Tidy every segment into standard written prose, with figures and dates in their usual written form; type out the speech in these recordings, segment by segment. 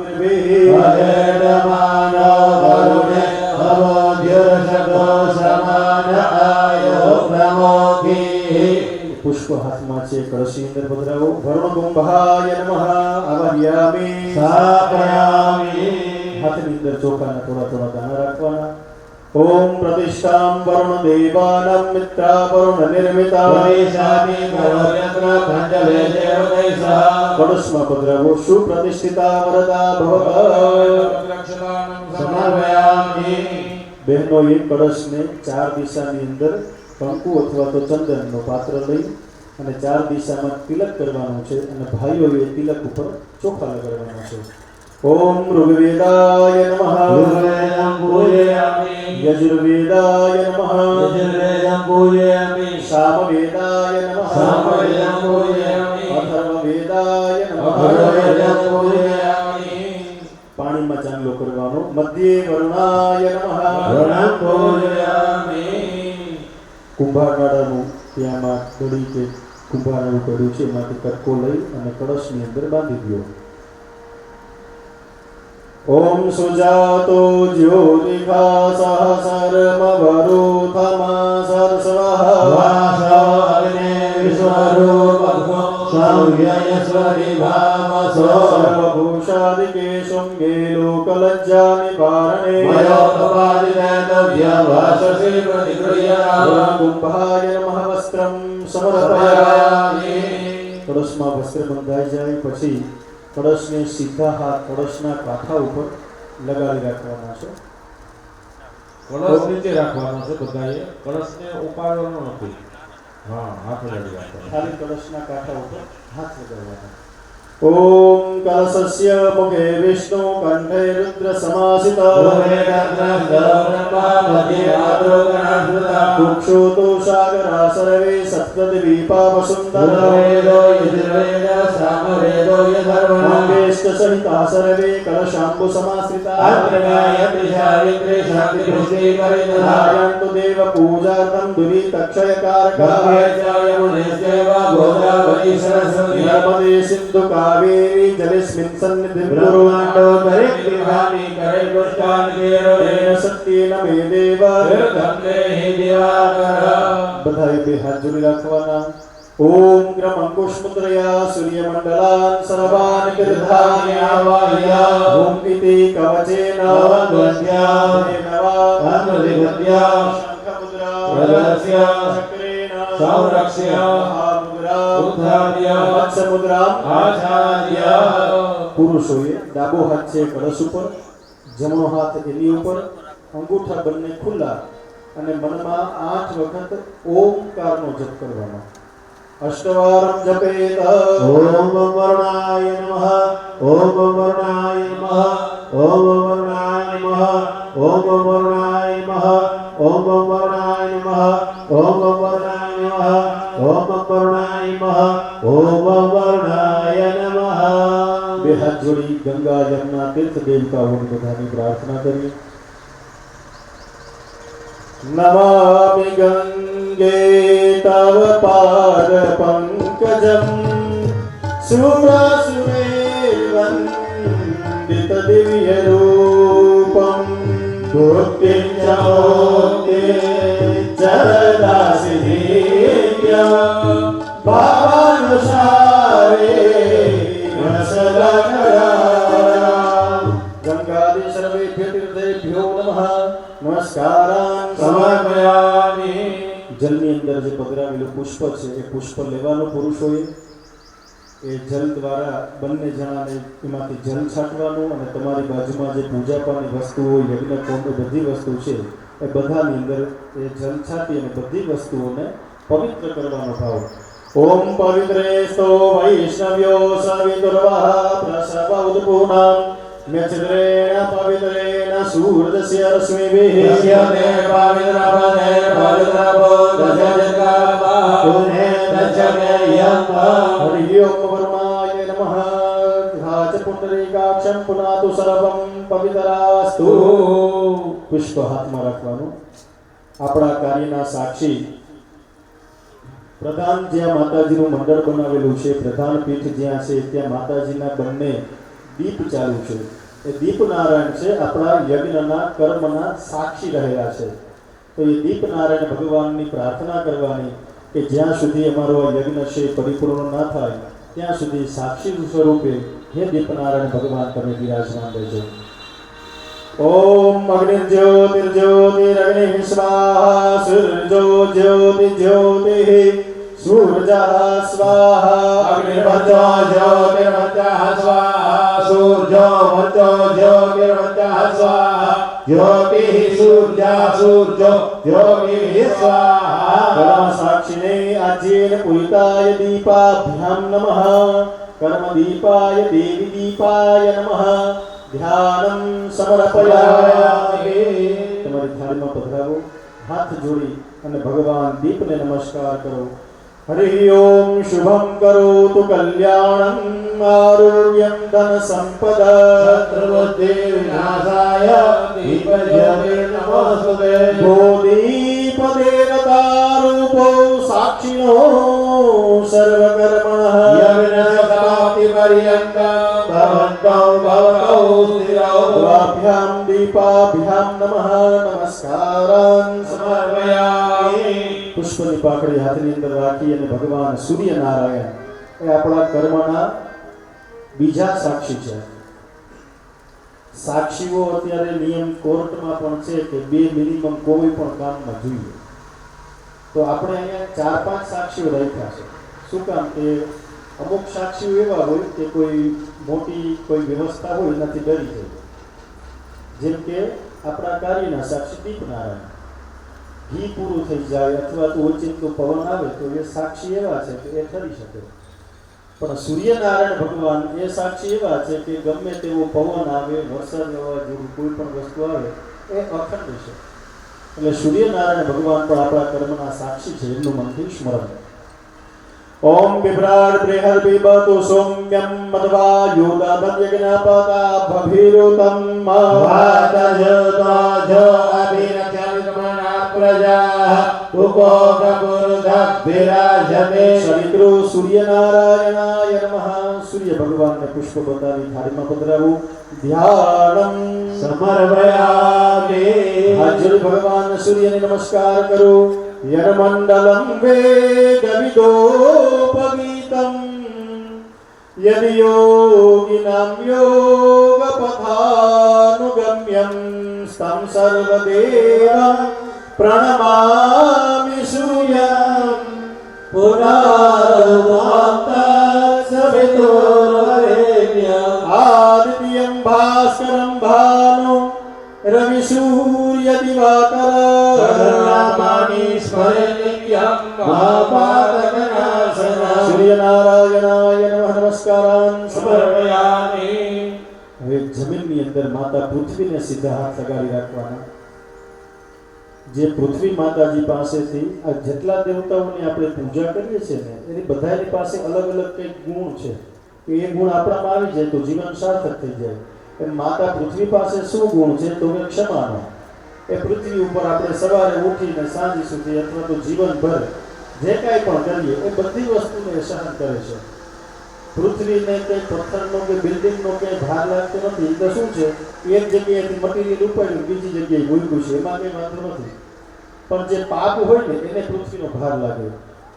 महावीर्भिः अजेडमानो वरुणे अवोद्युर्षको समान आयो प्रमोखी पुष्प हाथમાં છે કળશી અંદર પધરાવો વરુણકુંભાય નમઃ આવાહયામિ स्थापयामि હાથની અંદર ચોખાના થોડા થોડા દાણા રાખવાના ओम प्रतिष्ठां वरुण देवानां मित्रा वरुण निर्मिता वैशाखी करोयत्र खंडले देवदैसा कलशમાં પધરાવો સુપ્રતિષ્ઠિતા વરદા ભવત समर्पयामि બહેનો એ કળશને ચાર દિશાની અંદર કંકુ અથવા તો ચંદનનો પાત્ર લઈ અને ચાર દિશામાં તિલક કરવાનું છે અને ભાઈઓએ તિલક ઉપર ચોખા લગાડવાના છે ओम ऋग्वेदाय नमः ऋग्वेदं पूजयामि यजुर्वेदाय नमः यजुर्वेदं पूजयामि सामवेदाय नमः सामवेदं पूजयामि अथर्ववेदाय नमः अथर्ववेदं पूजयामि पाणीમાં ચાંદલો કરવાનો મધ્યે વરુણાય નમઃ वरुणं पूजयामि કુંભારવાળાનું ત્યાંમાં દડી કે કુંભારનું કર્યું છે એમાંથી કટકો લઈ અને કળશની અંદર બાંધી દો ओम सुजातो ज्योतिषा सहस्रमवरुथमा सरस्वः वासो अग्ने विश्वरूपो सौर्ययस्वरि भामसो सर्वभूषादिके शृङ्गे लोकलज्जा निवारणे मयोपपादितव्यवाससि प्रतिक्रिया कुंभाय नमः वस्त्रं समर्पयामि कलशમાં વસ્ત્ર બંધાઈ જાય પછી કળશને સીધા હાથ કળશના કાંઠા ઉપર લગાડી રાખવાના છે કળશ નીચે રાખવાનો છે બધાએ કળશને ઉપાડવાનો નથી હા હાથ લગાડી રાખવાનો ખાલી કળશના કાંઠા ઉપર હાથ લગાડવાના ओम कलशस्य मुखे विष्णु कंठे रुद्र समासिता कुक्षोतो सागरा सर्वे सप्तद्वीपा वसुंधरा मंगेश्च सहिता सर्वे कलशाम्बु समाश्रिता ध्यायन्तु देव पूजार्थं दुरितक्षयकारकः नर्मदे सिन्धु कावेरी जलेस्मिन् सन्निधिं कुरु दरिद्रभामि करे दुष्टान् तेन सत्येन मे देव बधाई બે હાથ જોડી રાખવાના ओम क्रम अंकुश मुद्रया सूर्यमंडलान् सर्वान् कृधानि आवाह्य ओम इति कवचेन ध्वन्या नवा शंखमुद्रा वरस्य चक्रेण संरक्ष्य महामुद्रा उत्थाप्य वत्समुद्रा आचार्य પુરુષોએ ડાબો હાથ છે કળશ ઉપર જમણો હાથ એની ઉપર અંગૂઠા બંને ખુલ્લા અને મનમાં 8 વખત ઓમકારનો જપ કરવાનો अष्टवारं जपेत ओम वरुणाय नमः ओम वरुणाय नमः ओम वरुणाय नमः ओम वरुणाय नमः ओम वरुणाय नमः ओम वरुणाय नमः ओम वरुणाय नमः ओम वरुणाय नमः બે હાથ જોડી ગંગા યમુના તીર્થ દેવતાઓની બધાની પ્રાર્થના કરીએ नमामि गंगे तव पाद पंकजं सुरसुरवन्दित दिव्य रूपं भक्तिं च मोक्ते चरदासि नित्य भावानुसारे गंगादि सर्वेभ्यो तीर्थेभ्यो नमः नमस्कारान् समर्पयामि જલની અંદર જે પધરાવેલું પુષ્પ છે એ પુષ્પ લેવાનું પુરુષોએ એ જલ દ્વારા બંને જણાને એમાંથી જલ છાંટવાનું અને તમારી બાજુમાં જે પૂજાપાની વસ્તુઓ યજ્ઞ કુંડ બધી વસ્તુ છે એ બધાની અંદર એ જલ છાંટી અને બધી વસ્તુઓને પવિત્ર કરવાનો ભાવ ઓમ પવિત્રેસ્તો વૈષ્ણવ્યો સવિતુર્વઃ પ્રસવ ઉદપૂર્ણાં મ્યચદ્રેણ પવિત્રેણ સૂર્યસ્ય રશ્મિભિઃ यस्यते पवित्रपदे पवित्रपो दशजगत्पः पुने दशके यम् हरि ओम वरुणाय नमः ध्याच पुंडरीकाक्षं पुनातु सर्वं पवित्रास्तु પુષ્પ હાથમાં રાખવાનું આપણા કાર્યના સાક્ષી પ્રધાન જ્યાં માતાજીનું મંડળ બનાવેલું છે પ્રધાન પીઠ જ્યાં છે ત્યાં માતાજીના બંને દીપ ચાલુ છે. એ દીપનારાયણ છે આપણા યજ્ઞના કર્મના સાક્ષી રહેલા છે. તો એ દીપનારાયણ ભગવાનની પ્રાર્થના કરવાની કે જ્યાં સુધી અમારો આ યજ્ઞ છે પરિપૂર્ણ ના થાય ત્યાં સુધી સાક્ષી સ્વરૂપે હે દીપનારાયણ ભગવાન તમે વિરાજમાન રહેજો. ઓમ અગ્નિર્જ્યોતિર્જ્યોતિરગ્નિ સ્વાહા સૂર્જો જ્યોતિર્જ્યોતિઃ સૂર્યઃ સ્વાહા અગ્નિર્વચો જ્યોતિર્વચઃ સ્વાહા સૂર્યો વચો જ્યોતિર્વચઃ સ્વાહા જ્યોતિઃ સૂર્યા સૂર્યો જ્યોતિઃ સ્વાહા. કર્મ સાક્ષિણે આજ્યેન પુરિતાય દીપાભ્યામ નમઃ. કર્મ દીપાય દેવી દીપાય નમઃ. ધ્યાનમ સમર્પયામિ. તમારી થાળીમાં પધરાવો, હાથ જોડી અને ભગવાન દીપને નમસ્કાર કરો. હરિ ઓમ શુભમ કરોતુ કલ્યાણમ આરોગ્યમ ધન સંપદા શત્રુબુદ્ધિ વિનાશાય દીપજ્યોતિર્નમોસ્તુતે. ભૂદીપ દેવતારૂપો સાક્ષિણો સર્વકર્મણઃ યજ્ઞ સમાપ્તિ પર્યંતં ભવન્તો ભવતો સ્થિરૌ. દ્વાભ્યામ દીપાભ્યામ નમઃ. નમસ્કારાન સમર્પયામિ. પુષ્પની પાકડી હાથની અંદર રાખી અને ભગવાન સૂર્યનારાયણ એ આપણા કર્મના બીજા સાક્ષી છે. સાક્ષીઓ અત્યારે નિયમ કોર્ટમાં પણ છે કે 2 મિનિમમ કોઈ પણ કામમાં જોઈએ. તો આપણે અહીંયા 4-5 સાક્ષીઓ રાખ્યા છે. શું કામ કે અમુક સાક્ષીઓ એવા હોય કે કોઈ મોટી કોઈ વ્યવસ્થા હોય એનાથી ડરી જાય. જેમ કે આપણા કાર્યના સાક્ષી દીપનારાયણ, ઘી પૂરું થઈ જાય અથવા તો ઓચિંતું પવન આવે તો એ સાક્ષી એવા છે કે એ ઠરી શકે. પણ સૂર્યનારાયણ ભગવાન એ સાક્ષી એવા છે કે ગમે તેવો પવન આવે, વરસાદ વાવાઝોડું કોઈ પણ વસ્તુ આવે એ અખંડ છે. એટલે સૂર્યનારાયણ ભગવાન પણ આપણા કર્મના સાક્ષી છે. એમનું મનથી સ્મરણ. ઓમ બિભ્રાડ બૃહદ બિબતુ સૌમ્યમ મદવા યોગાદયજ્ઞાપતા ભભીરુતમ વાતજતો અભિરક્ષામિકમના પ્રજા તુકો કપુરધભિરાજતે. સવિત્રો સૂર્યનારાયણાય નમઃ. સૂર્ય ભગવાનને પુષ્પ બતાવી થાળીમાં પધરાવું. ધ્યાનમ સમર્પયામિ. હાથ જોડી ભગવાન સૂર્યને નમસ્કાર કરો. યન્મંડલમ વેદવિદોપગીતમ યદ યોગિનામ યોગપથાનુગમ્યમ સ્તં સર્વદેવં પ્રણમામિ સૂર્યં. પુનરુક્તસવિતુર્વરેણ્યં આદિત્યં ભાસ્કરં ભાનુ રવિ સૂર્ય દિવાકર. સહસ્રનામાનિ સ્મરે નિત્યં મહાપાતકનાશનં. સૂર્યનારાયણાય નમઃ. નમસ્કારાન સમર્પયામિ. સમર્પયામિ. હવે જમીનની અંદર માતા પૃથ્વીને સીધા હાથ લગાડી રાખવાના. જે પૃથ્વી માતાજી પાસેથી આ જેટલા દેવતાઓની આપણે પૂજા કરીએ છીએ ને એની બધાની પાસે અલગ અલગ કંઈક ગુણ છે. એ ગુણ આપણામાં આવી જાય તો જીવન સાર્થક થઈ જાય. એમ માતા પૃથ્વી પાસે શું ગુણ છે તો એ ક્ષમાનો. એ પૃથ્વી ઉપર આપણે સવારે ઉઠીને સાંજ સુધી અથવા તો જીવનભર જે કાંઈ પણ કરીએ એ બધી વસ્તુને સહન કરે છે. પૃથ્વીને કંઈ પથ્થરનો કે બિલ્ડિંગનો ક્યાંય ભાર લાગતો નથી. તો શું છે, એક જગ્યાએથી મટીરિયલ ઉપાડ્યું બીજી જગ્યાએ મૂક્યું છે, એમાં કંઈ વાંધો નથી. પણ જે પાપ હોય ને એને પૃથ્વીનો ભાર લાગે.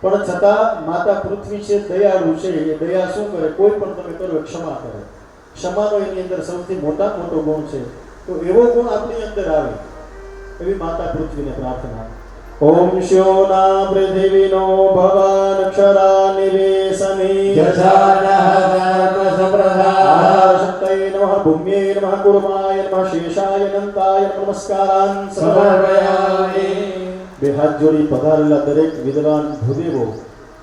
પણ છતાં માતા પૃથ્વી છે, દયાળુ છે. એ દયા શું કરે, કોઈ પણ તમે કરો ક્ષમા કરે. ક્ષમાનો એની અંદર સૌથી મોટામાં મોટો ગુણ છે. તો એવો ગુણ આપણી અંદર આવે એવી માતા પૃથ્વીને પ્રાર્થના. ઓમ શ્યોના પૃથ્વીનો ભવાન અક્ષરા નિવેશની શક્તયે નમઃ. ભૂમ્યે નમઃ. કુર્માય નમઃ. શેષાય અનંતાય નમસ્કારાન સમર્પયામિ. બે હાથ જોડી પધારેલા દરેક વિદ્વાન ભૂદેવો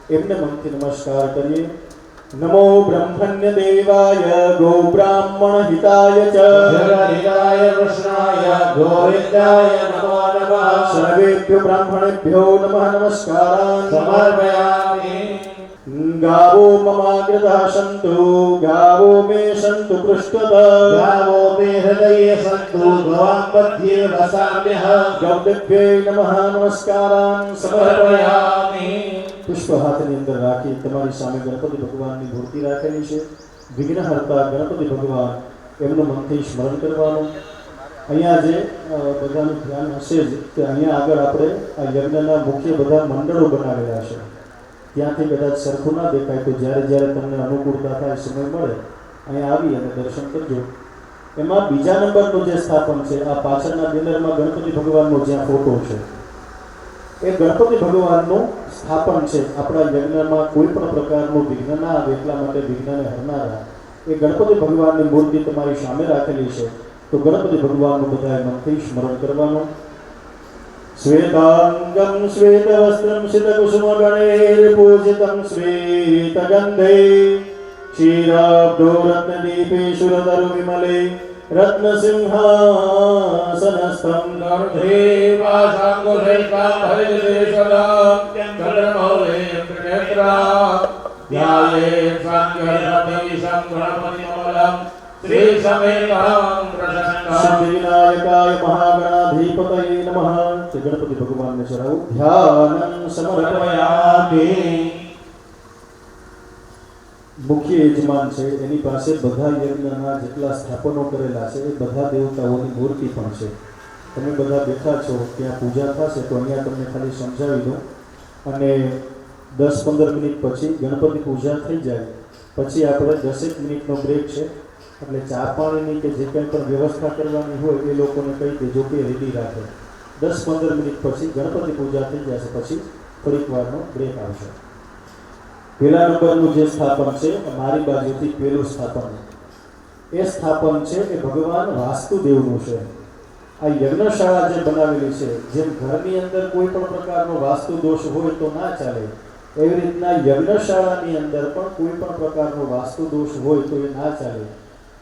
એમને મનથી નમસ્કાર કરીએ. નમો બ્રહ્મણ્ય દેવાય ગો બ્રાહ્મણ હિતાય ચ જગદિતાય કૃષ્ણાય ગોવિંદાય નમો નમઃ. સર્વેભ્યો બ્રાહ્મણેભ્યો નમઃ. નમસ્કારાન સમર્પયામિ. ગાવો મમાગ્રતઃ સંતુ ગાવો મે સંતુ પૃષ્ઠતઃ ગાવો મે હૃદયે સંતુ ભવાં મધ્યે વસામ્યઃ. ગૌદેભ્યે નમઃ. નમસ્કારાન સમર્પયામિ. સમર્પયામિ. પુષ્પ હાથની અંદર રાખી તમારી સામે ગણપતિ ભગવાનની મૂર્તિ રાખેલી છે. વિઘ્નહર્તા ગણપતિ ભગવાન એમનું મનથી સ્મરણ કરવાનું. અહીંયા જે બધાનું ધ્યાન હશે જ કે અહીંયા આગળ આપણે આ યજ્ઞના મુખ્ય બધા મંડળો બનાવેલા છે. ત્યાંથી કદાચ સરખું ના દેખાય તો જ્યારે જ્યારે તમને અનુકૂળતા થાય, સમય મળે, અહીંયા આવી અને દર્શન કરજો. એમાં બીજા નંબરનું જે સ્થાપન છે, આ પાછળના બેનરમાં ગણપતિ ભગવાનનો જ્યાં ફોટો છે, એ ગણપતિ ભગવાનનું સ્થાપન છે. આપણા યજ્ઞમાં કોઈ પણ પ્રકારનું વિઘ્ન ના આવે એટલા માટે વિઘ્નને હરનારા એ ગણપતિ ભગવાનની મૂર્તિ તમારી સામે રાખેલી છે. તો ગણપતિ ભગવાનનું બધાએ મનથી સ્મરણ કરવાનું. શ્વેતાંગમ શ્વેતવસ્ત્રમ શિતકુસુમગણૈર્પૂજિતમ શ્વેતગંધે ક્ષીરાબ્ધો રત્નદીપેશુરતરુ વિમલે રત્નસિંહાસનસ્થં ગર્ભેવાસાંગોષૈકાં હરિદેશલાં ચંદ્રમૌલેન્દ્રનેત્રાં ધ્યાયેત સાંગર્ભમીશં ગણપતિમૂલં શ્રીસમેતાં પ્રસન્નાં. સિદ્ધિવિનાયકાય મહાગણાધિપતયે નમઃ. તે ગણપતિ ભગવાનને ચડાવું. ધ્યાનં સમર્પયામિ. મુખ્ય યજમાન છે, એની પાસે બધા યજ્ઞના જેટલા સ્થાપનો કરેલા છે એ બધા દેવતાઓની મૂર્તિ પણ છે. તમે બધા બેઠા છો, ત્યાં પૂજા થશે તો અહીંયા તમને ખાલી સમજાવી દઉં. અને 10-15 મિનિટ પછી ગણપતિ પૂજા થઈ જાય પછી આપણે 10 મિનિટનો બ્રેક છે. એટલે ચા પાણીની કે જે કંઈ પણ વ્યવસ્થા કરવાની હોય એ લોકોને કહી દેજો કે રેડી રાખે. 10-15 મિનિટ પછી ગણપતિ પૂજા થઈ જશે પછી થોડીક વારનો બ્રેક આવશે. પહેલા નંબરનું જે સ્થાપન છે, મારી બાજુથી પહેલું સ્થાપન, એ સ્થાપન છે એ ભગવાન વાસ્તુદેવનું છે. આ યજ્ઞશાળા જે બનાવેલી છે, જેમ ઘરની અંદર કોઈ પણ પ્રકારનો વાસ્તુ દોષ હોય તો ના ચાલે, એવી રીતના યજ્ઞશાળાની અંદર પણ કોઈ પણ પ્રકારનો વાસ્તુ દોષ હોય તો એ ના ચાલે.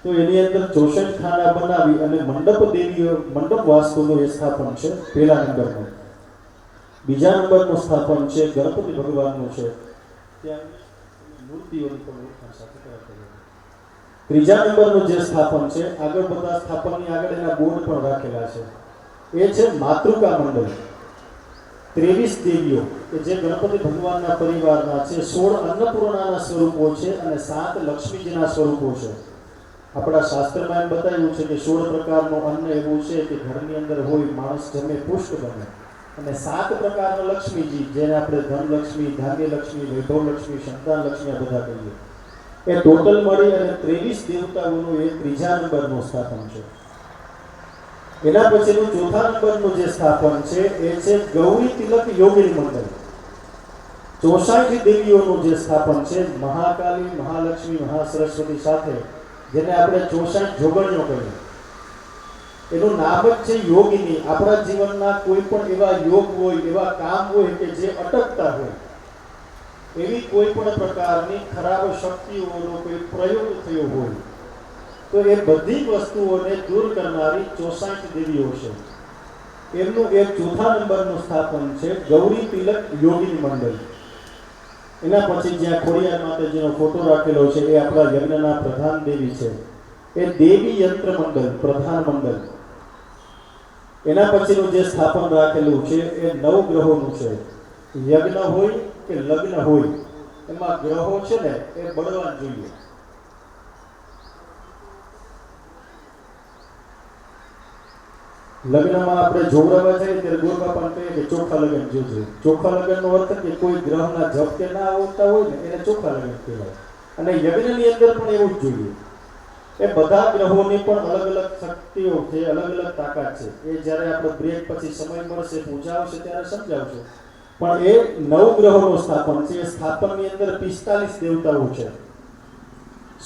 તો એની અંદર 64 ખાના બનાવી અને મંડપ દેવીઓ મંડપ વાસ્તુનું એ સ્થાપન છે પહેલા નંબરનું. બીજા નંબરનું સ્થાપન છે ગણપતિ ભગવાનનું છે. ત્યાં મૂર્તિઓની પણ ઓળખાણ સાથે કરાવી. ત્રીજા નંબરનું જે સ્થાપન છે, આગળ બધા સ્થાપનની આગળ એના બોર્ડ પણ રાખેલા છે, એ છે માતૃકા મંડળ. 23 દેવીઓ કે જે ગણપતિ ભગવાનના પરિવારના છે. 16 અન્નપૂર્ણાના સ્વરૂપો છે અને 7 લક્ષ્મીજીના સ્વરૂપો છે. આપણા શાસ્ત્રમાં એમ બતાવ્યું છે કે 16 પ્રકારનું અન્ન એવું છે કે ઘરની અંદર હોય, માણસ જમે પુષ્ટ બને. અને 7 પ્રકારના લક્ષ્મીજી, જેને આપણે ધનલક્ષ્મી, ધાન્યલક્ષ્મી, વૈભવલક્ષ્મી, સંતાનલક્ષ્મી આ બધા કહીએ, એ ટોટલ મળી અને 23 દેવતાઓનું એ ત્રીજા નંબરનું સ્થાપન છે. એના પછીનું ચોથા નંબરનું જે સ્થાપન છે એ છે ગૌરી તિલક યોગિની મંડળ. 64 દેવીઓનું જે સ્થાપન છે, મહાકાલી, મહાલક્ષ્મી, મહાસરસ્વતી સાથે, જેને આપણે 64 જોગણીઓ કહીએ. એનું નામ જ છે યોગિની. આપણા જીવનના કોઈ પણ એવા યોગ હોય, એવા કામ હોય કે જે અટકતા હોય, એવી કોઈ પણ પ્રકારની ખરાબ શક્તિઓનો કોઈ પ્રયોગ થયો હોય તો એ બધી વસ્તુઓને દૂર કરનારી 64 દેવીઓ છે. એમનું એક ચોથા નંબરનું સ્થાપન છે ગૌરી તિલક યોગિની મંડળ. એના પછી જ્યાં ખોડિયાર માતાજીનો ફોટો રાખેલો છે એ આપણા યજ્ઞના પ્રધાન દેવી છે, એ દેવી યંત્ર મંડળ પ્રધાન મંડળ. એના પછીનું જે સ્થાપન રાખેલું છે એ 9 ગ્રહોનું છે. યજ્ઞ હોય કે લગ્ન હોય, એમાં ગ્રહો છે ને એ બળવાન જોઈએ. લગ્નમાં આપણે જોવરાવા જઈએ ત્યારે ગોરબાપાને કહીએ કે ચોખ્ખા લગ્ન જોજો. ચોખ્ખા લગ્નનો અર્થ કે કોઈ ગ્રહના જપ કે ના આવતા હોય ને એને ચોખ્ખા લગ્ન કહેવાય. અને યજ્ઞની અંદર પણ એવું જ જોઈએ. એ બધા ગ્રહોની પણ અલગ અલગ શક્તિઓ છે, અલગ અલગ તાકાત છે. એ જ્યારે આપણે બ્રેક પછી સમય મળશે, પૂજા આવશે ત્યારે સમજાવશે. પણ એ 9 ગ્રહોનું સ્થાપન છે. એ સ્થાપનની અંદર 45 દેવતાઓ છે.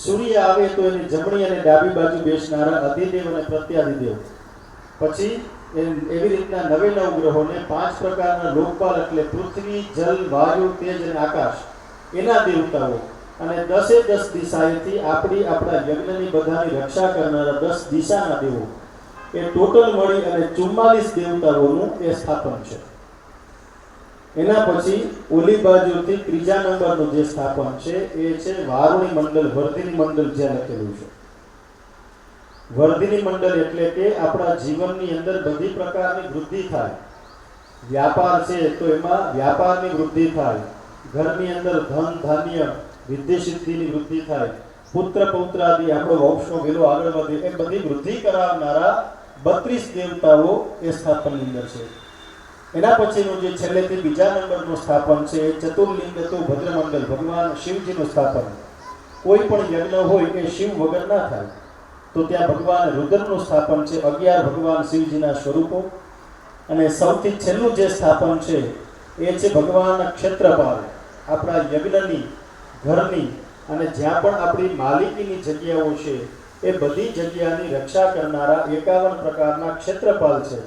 સૂર્ય આવે તો એની જમણી અને ડાબી બાજુ બેસનારા અધિદેવ અને પ્રત્યાધિદેવ. પછી એવી રીતના 9 ગ્રહોને 5 પ્રકારના લોકપાલ એટલે પૃથ્વી, જલ, વાયુ, તેજ અને આકાશ, એના દેવતાઓ. અને 10 દિશાએથી આપણા યજ્ઞની બધાની રક્ષા કરનારા 10 દિશાના દેવો. એ ટોટલ મળી અને 44 દેવતાઓનું એ સ્થાપન છે. એના પછી ઓલી બાજુથી ત્રીજા નંબરનું જે સ્થાપન છે એ છે વારુણી મંડળ, વર્ધિની મંડળ જ્યાં લખેલું છે. વર્ધિની મંડળ એટલે કે આપણા જીવનની અંદર બધી પ્રકારની વૃદ્ધિ થાય. વ્યાપાર છે તો એમાં વ્યાપારની વૃદ્ધિ થાય. ઘરની અંદર ધન, ધાન્ય, વિદ્યા સિદ્ધિની વૃદ્ધિ થાય. પુત્ર પૌત્રાદિ આપણો વંશનો વેલો આગળ વધે એ બધી વૃદ્ધિ કરાવનારા 32 દેવતાઓ એ સ્થાપનની અંદર છે. એના પછીનું જે છેલ્લેથી બીજા નંબરનું સ્થાપન છે એ ચતુર્લિંગ તો ભદ્રમંડલ ભગવાન શિવજીનું સ્થાપન. કોઈ પણ યજ્ઞ હોય એ શિવ વગર ના થાય, તો ત્યાં ભગવાન રુદ્રનું સ્થાપન છે. 11 ભગવાન શિવજીના સ્વરૂપો. અને સૌથી છેલ્લું જે સ્થાપન છે એ છે ભગવાન ક્ષેત્રપાલ. આપણા યજ્ઞની, ઘરની અને જ્યાં પણ આપણી માલિકીની જગ્યાઓ છે એ બધી જગ્યાની રક્ષા કરનારા 51 પ્રકારના ક્ષેત્રપાલ છે.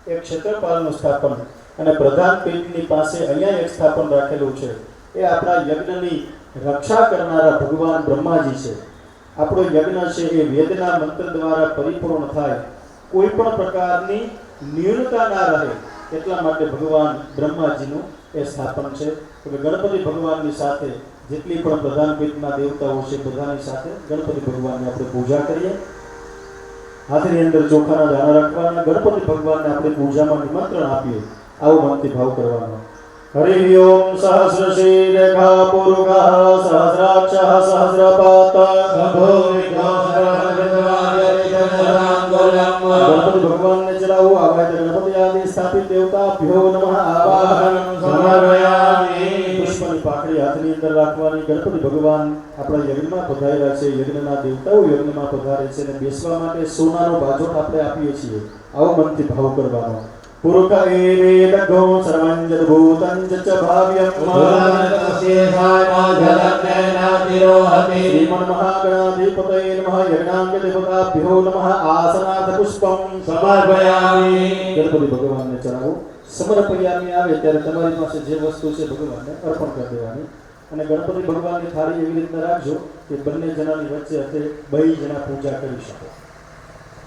એ ક્ષેત્રપાલનું સ્થાપન. અને પ્રધાન પીઠની પાસે અહીંયા એક સ્થાપન રાખેલું છે. એ આપણા યજ્ઞની રક્ષા કરનારા ભગવાન બ્રહ્માજી છે. આપણો યજ્ઞ છે એ વેદના મંત્ર દ્વારા પરિપૂર્ણ થાય, કોઈ પણ પ્રકારની ન્યૂનતા ના રહે એટલા માટે ભગવાન બ્રહ્માજીનું એ સ્થાપન છે. એટલે ગણપતિ ભગવાનની સાથે જેટલી પણ પ્રધાન પીઠના દેવતાઓ છે બધાની સાથે ગણપતિ ભગવાનની આપણે પૂજા કરીએ. હાથની અંદર ચોખાના દાણા રાખવાના, ગણપતિ ભગવાનને આપણે પૂજામાં નિમંત્રણ આપીએ. આવો મનથી ભાવ કરવાનો. હરિ ઓમ સહસ્રશીરેખા પુરુષઃ સહસ્રાક્ષ સહસ્રપાત ગણપતિ ભગવાનને ચડાવો. આવાય ગણપતિ આદિ સ્થાપિત દેવતાભ્યો નમઃ આવાહન સમર્પયામિ. પુષ્પની પાકડી હાથની અંદર રાખવાની. ગણપતિ ભગવાન આપણા યજ્ઞમાં પધારેલા છે, યજ્ઞના દેવતાઓ યજ્ઞમાં પધારે છે અને બેસવા માટે સોનાનો બાજોટ આપણે આપીએ છીએ. આવો મનથી ભાવ કરવાનો. પુરુષ એવેદગો સર્વં જદભૂતં ચ ભાવ્યં શ્રીમન્ મહાગણાધિપતયે નમઃ. યજ્ઞાંગ દેવતાભ્યો નમઃ. આસનાર્થ પુષ્પં સમર્પયામિ. ગણપતિ ભગવાનને ચડાવો. સમર્પયામિ આવે ત્યારે તમારી પાસે જે વસ્તુ છે ભગવાનને અર્પણ કરી દેવાની. અને ગણપતિ ભગવાનની થાળી એવી રીતના રાખજો કે બંને જણાની વચ્ચે હશે 2 જણા પૂજા કરી શકે.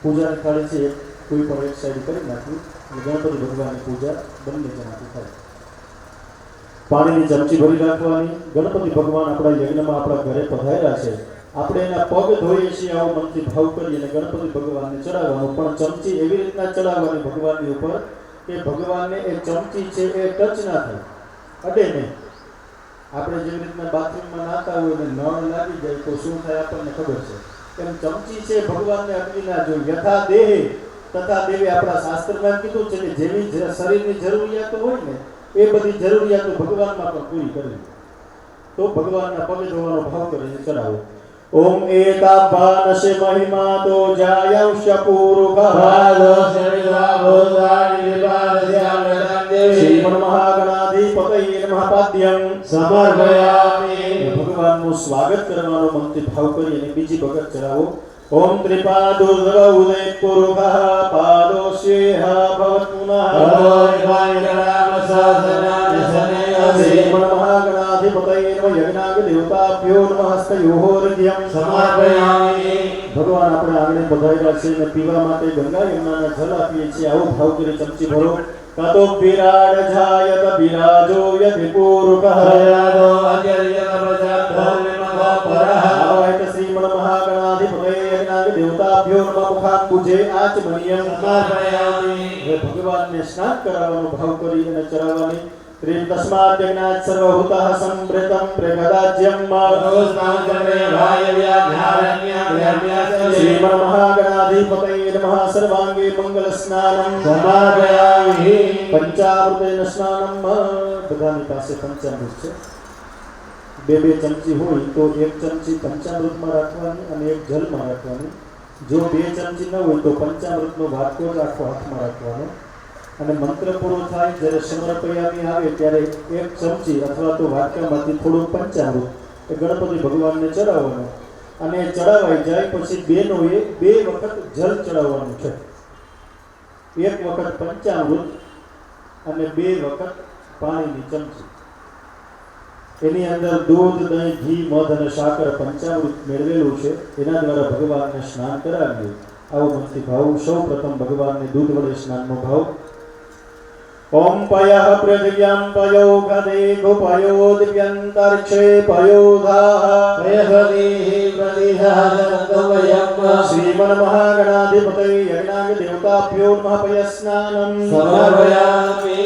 પૂજાની થાળી છે કોઈ પણ એક સાઈડ કરી નાખવી અને ગણપતિ ભગવાનની પૂજા બંને જણાથી થાય. પાણીની ચમચી ભરી રાખવાની. ગણપતિ ભગવાન આપણા યજ્ઞમાં આપણા ઘરે પધાર્યા છે, આપણે એના પગ ધોઈએ છીએ. આવો મનથી ભાવ કરી અને ગણપતિ ભગવાનને ચડાવવાનું. પણ ચમચી એવી રીતના ચડાવવાની ભગવાનની ઉપર કે ભગવાનને એ ચમચી છે એ ટચ ના થાય, અડે નહીં. આપણે જેવી રીતના બાથરૂમમાં નાતા હોય ને નળ લાગી જાય તો શું થાય આપણને ખબર છે, એમ ચમચી છે ભગવાનને અડવી ના જોઈએ. યથા દેહે તથા દેવે આપણા શાસ્ત્રમાં કીધું છે કે જેવી શરીરની જરૂરિયાતો હોય ને એ બધી જરૂરિયાતો ભગવાનમાં પણ પૂરી કરવી. તો ભગવાનના પગે ધોવાનો ભાવ કરીને ચડાવો. ઓમ એતાભાનસે મહિમા તો જાયંશ પૂરુષઃ શ્રીમન્ મહાગણાધિપતયે નમઃ. પાદ્યં સમર્પયામિ. ભગવાનનું સ્વાગત કરવાનો મનથી ભાવ કરી અને બીજી વખત ચડાવો. ઓમ ત્રિપાદુર્ગૌદે પુરુષઃ પાદોશ્યેહ ભવત પુનઃ શ્રીમન્ મહાગણાધિપતયે નમઃ. યજ્ઞાંગ દેવતાભ્યો નમઃ. હસ્તયોર્ઘ્યં સમર્પયામિ. ભગવાન આપણે આંગણે પધાર્યા છે અને પીવા માટે ગંગા યમુનાના જલ આપીએ છીએ. આવો ભાવ કરી ચમચી ભરો. કાતો વિરાડ જાયત વિરાજો યતિ પુરુષઃ શ્રીમન્ મહાગણાધિપતયે યજ્ઞાંગ દેવતાભ્યો નમઃ. મુખાન પૂજે આચમનીયં સમર્પયામિ. ભગવાનને સ્નાન કરાવવાનો ભાવ કરી અને ચડાવવાની. તસ્માદ યજ્ઞાત સર્વભૂતઃ સંપ્રેતં પ્રગદાજ્યં શ્રીમન્ મહાગણાધિપતયે નમઃ. સર્વાંગે મંગલ સ્નાનં સમર્પયામિ. પંચામૃતેન સ્નાનમ. બધાની પાસે પંચામૃત છે. 2 ચમચી હોય તો 1 ચમચી પંચામૃતમાં રાખવાની અને 1 જલમાં રાખવાની. જો 2 ચમચી ન હોય તો પંચામૃતનો વાટકો જ આખો હાથમાં રાખવાનો. અને મંત્ર પૂરો થાય જ્યારે સમર્પયામિ આવે ત્યારે 1 ચમચી અથવા તો વાટકામાંથી થોડું પંચામૃત એ ગણપતિ ભગવાનને ચડાવવાનું. અને ચડાવાઈ જાય પછી બેનોએ 2 વખત જલ ચડાવવાનું છે. 1 વખત પંચામૃત અને 2 વખત પાણીની ચમચી. એની અંદર દૂધ, દહીં, ઘી, મધ અને સાકર પંચામૃત મેળવેલું છે. એના દ્વારા ભગવાનને સ્નાન કરાવીએ. આવો મનથી ભાવ. સૌ પ્રથમ ભગવાનને દૂધ વડે સ્નાનનો ભાવ. ઓમ પયઃ પૃથિવ્યાં પયો ગદે ગોપયો દિવ્યંતરિક્ષે પયોધાઃ શ્રીમન્ મહાગણાધિપતયે યજ્ઞાંગ દેવતાભ્યો નમઃ. પયસ્નાનં સમર્પયામિ.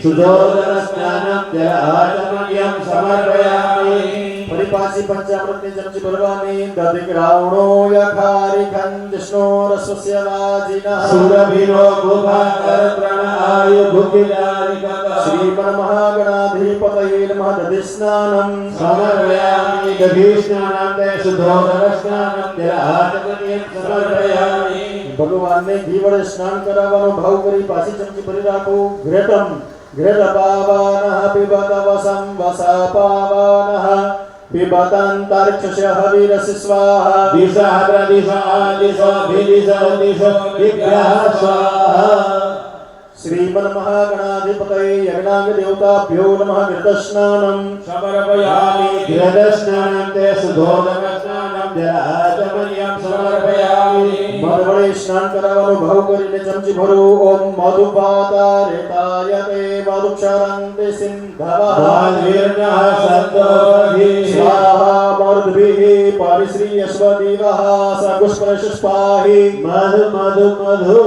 સુધોદન સ્નાનં જલાચમન્યં સમર્પયામિ. વળી પાછી પંચામૃતની ચમચી ભરવાની દધિક રાવણો યખારી ખંજષ્ણો રસસ્ય વાજિનઃ સુરભિનો ગુભાકર પ્રણાય ભુજિલાનિકત શ્રીમન મહાગણાધિપતયે નમઃ દધિસ્નાનમ સમર્પયામિ દધિસ્નાનં તે શુદ્ધોદકસ્નાનં જલાચમનિયં સમર્પયામિ ભગવાનને ઘી વડે સ્નાન કરાવવાનો ભાવ કરી પાછી ચમચી ભરી રાખો ઘ્રેતમ ઘ્રેત પાવાનઃ પિબત વસં વસા પાવાનઃ પિબતાંતરિક્ષસ્ય હવિરસि સ્વાહા દિશા પ્રદિશા દિશો ભિદિશો દિશો દિભ્યઃ સ્વાહા શ્રીમન મહાગણાધિપતયે યજ્ઞાંગ દેવતાભ્યો નમઃ ઘૃતસ્નાનમ સમર્પયામિ ઘૃતસ્નાનં તે શુદ્ધોદકસ્નાનં જલાચમનિયં સમર્પયામિ મધ વડે સ્નાન કરાવવાનો ભાવ કરીને ચમચી ભરો ઓમ મધુપાતારેતાય તે મધુક્ષરંતે સિંધવઃ વાલ્મીર્નઃ સત્તોધિ સ્વાહા મરુદ્ભિઃ પરિશ્રીયસ્વદીવઃ સગુષ્પરશુષ્પાહિ મધુ મધુ મધુ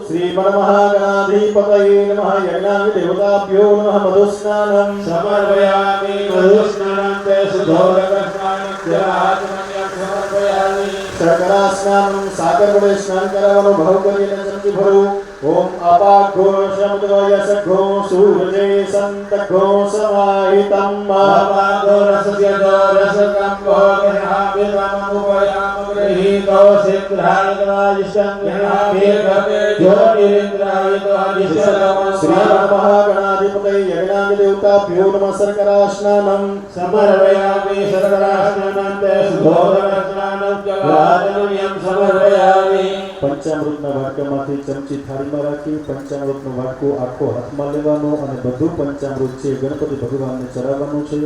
શ્રીમન મહાગણાધિપતયે નમઃ યજ્ઞાંગ દેવતાભ્યો નમઃ મધુસ્નાનમ સમર્પયામિ મધુસ્નાનં તે શુદ્ધોદકસ્નાનં જલાચમનિયં સમર્પયામિ શર્કરા સ્નાનમ સાગર વડે સ્નાન કરાવવાનો ભાવ કરીને ચમચી ભરો ઓમ અપાઘો સમદ્વય સઘો સૂર્યે સંતઘો સમાહિતમ અપાદો રસસ્ય જો રસકંભો ગ્રહાભિતમુપયામ ગૃહીતો સિદ્ધાયતવાજિષ્ટં ગ્રહાભિર્ગતે જ્યોતિરિન્દ્રાયતવાજિષ્ટમ શ્રીમન મહાગણાધિપતયે યજ્ઞાંગ દેવતાભ્યો નમઃ શર્કરા સ્નાનમ સમર્પયામિ શર્કરાસ્નાનં તે શુદ્ધોદકસ્નાનં જલાચમનિયં સમર્પયામિ પંચામૃતના વાટકામાંથી ચમચી થાળીમાં રાખી પંચામૃતનો વાટકો આખો હાથમાં લેવાનો અને બધું પંચામૃત છે ગણપતિ ભગવાનને ચડાવવાનું છે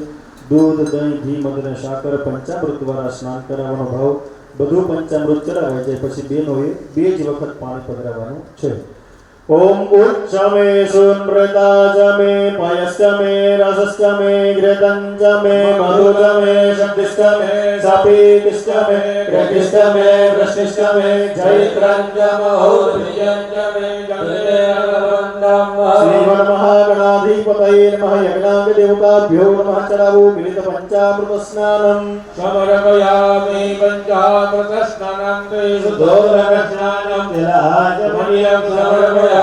દૂધ દહીં ઘી મધ અને સાકર પંચામૃત દ્વારા સ્નાન કરાવવાનો ભાવ બધું પંચામૃત ચડાવાય જાય પછી બેનોએ બે જ વખત પાણી પધરાવવાનું છે ઓમ ઉચ્ચમે સુનૃતા જમે પયશ્ચમે રસશ્ચમે ઘૃતંચમે મધુચમે શબ્દશ્ચમે સાપીતિશ્ચમે ગ્રહિશ્ચમે વૃષ્ટિશ્ચમે જૈત્રંચમહોદ્રિયંચમે જગદેરવંદમ શ્રીમન મહાગણાધિપતયે નમઃ યજ્ઞાંગ દેવતાભ્યો નમઃ ચડાવો મિલિત પંચામૃત સ્નાનમ સમર્પયામિ પંચામૃતસ્નાનં તે શુદ્ધોદકસ્નાનં જલાચમનિયં સમર્પયામિ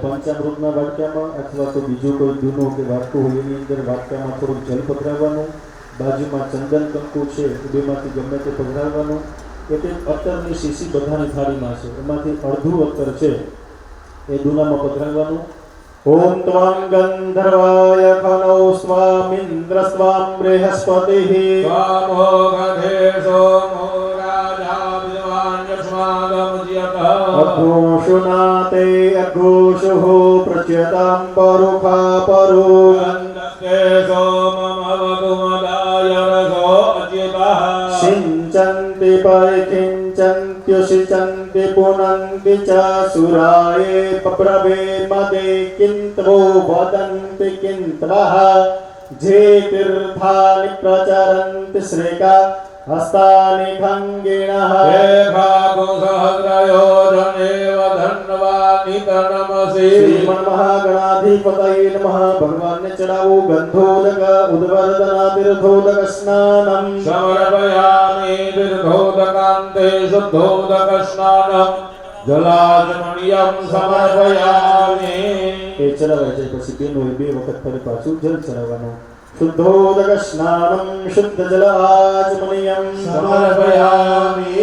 પંચામૃતના વાટકામાં અથવા તો બીજું કોઈ દૂનો કે વાટકો હોય એની અંદર વાટકામાં થોડુંક જલ પધરાવવાનું બાજુમાં ચંદન કંકુ છે એ બેમાંથી ગમે તે પધરાવવાનું એટલે અત્તરની શીશી બધાની થાળીમાં છે એમાંથી અડધું અત્તર છે એ દૂનામાં પધરાવવાનું ઓમ ત્વં ગંધર્વાય ખનૌ સ્વામિન્દ્ર સ્વામ બૃહસ્પતિઃ સ્વામો ગધે સોમો રાજા વિદ્વાન્યસ્માગમજ્યતઃ અઘોષુનાતે અઘોષુઃ પ્રચ્યતાં પરુખા પરો ગંધસ્તે સોમમવતુમદાય રસો અચ્યુતઃ સિંચન્તિ પરિખિંચન્ત્યુષિચન્તિ પુનન્તિ ચ સુરાયે પપ્રવે મદે કિંત્વો વદન્તિ કિંત્વઃ જે તીર્થાનિ પ્રચરન્તિ શ્રેકા હસ્તાનિ ખંગિણઃ રેખાકુસહસ્રયોજનેવ ધન્વાનિ તનમસી શ્રીમન મહાગણાધિપતયે નમઃ ભગવાનને ચડાવો ગંધોદક ઉદ્વર્દના તીર્થોદક સ્નાનમ સમર્પયામિ તીર્થોદકાંતે શુદ્ધોદકસ્નાનં જલાચમનિયં સમર્પયામિ એ ચડાવાય જાય પછી બેનોએ બે વખત ફરી પાછું જલ ચડાવવાનું શુદ્ધોદક સ્નાનમ શુદ્ધ જલાચમનિયમ સમર્પયામિ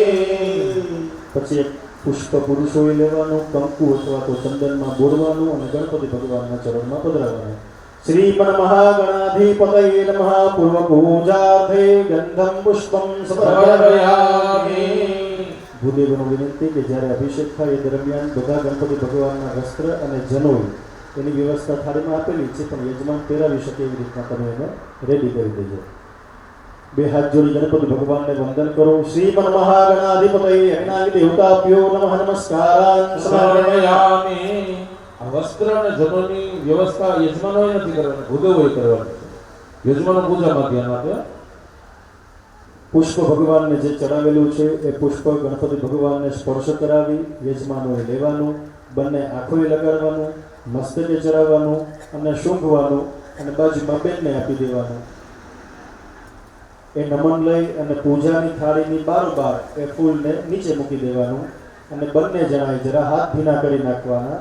પછી એક પુષ્પ પુરુષોએ લેવાનું કંકુ અથવા તો ચંદનમાં બોળવાનું અને ગણપતિ ભગવાનના ચરણમાં પધરાવવાનું શ્રીમન મહાગણાધિપતયે નમઃ પૂર્વ પૂજાર્થે ગંધમ પુષ્પમ સમર્પયામિ ભૂદેવનો વિનંતી કે જ્યારે અભિષેક થાય એ દરમિયાન બધા ગણપતિ ભગવાનના વસ્ત્ર અને જનોઈ એની વ્યવસ્થા થાળીમાં આપેલી છે પણ યજમાન પહેરાવી શકે એવી રીતના તમે એને રેડી કરી દેજો બે હાથ જોડી ગણપતિ ભગવાનને વંદન કરો શ્રીમન મહાગણાધિપતયે યજ્ઞાંગ દેવતાભ્યો નમઃ નમસ્કારાન સમર્પયામિ આ વસ્ત્ર અને જનોની વ્યવસ્થા યજમાનોએ નથી કરવાની, ભૂદેવોએ કરવાની છે. યજમાનો પૂજામાં ધ્યાન આપે. પુષ્પ ભગવાનને જે ચડાવેલું છે એ પુષ્પ ગણપતિ ભગવાનને સ્પર્શ કરાવી યજમાનોએ લેવાનું, બંને આંખોએ લગાડવાનું, મસ્તકે ચડાવવાનું અને સૂંઘવાનું અને બાજુમાં બેનને આપી દેવાનું. એ નમન લઈ અને પૂજાની થાળીની બારોબાર એ ફૂલને નીચે મૂકી દેવાનું અને બંને જણાએ જરા હાથ ભીના કરી નાખવાના.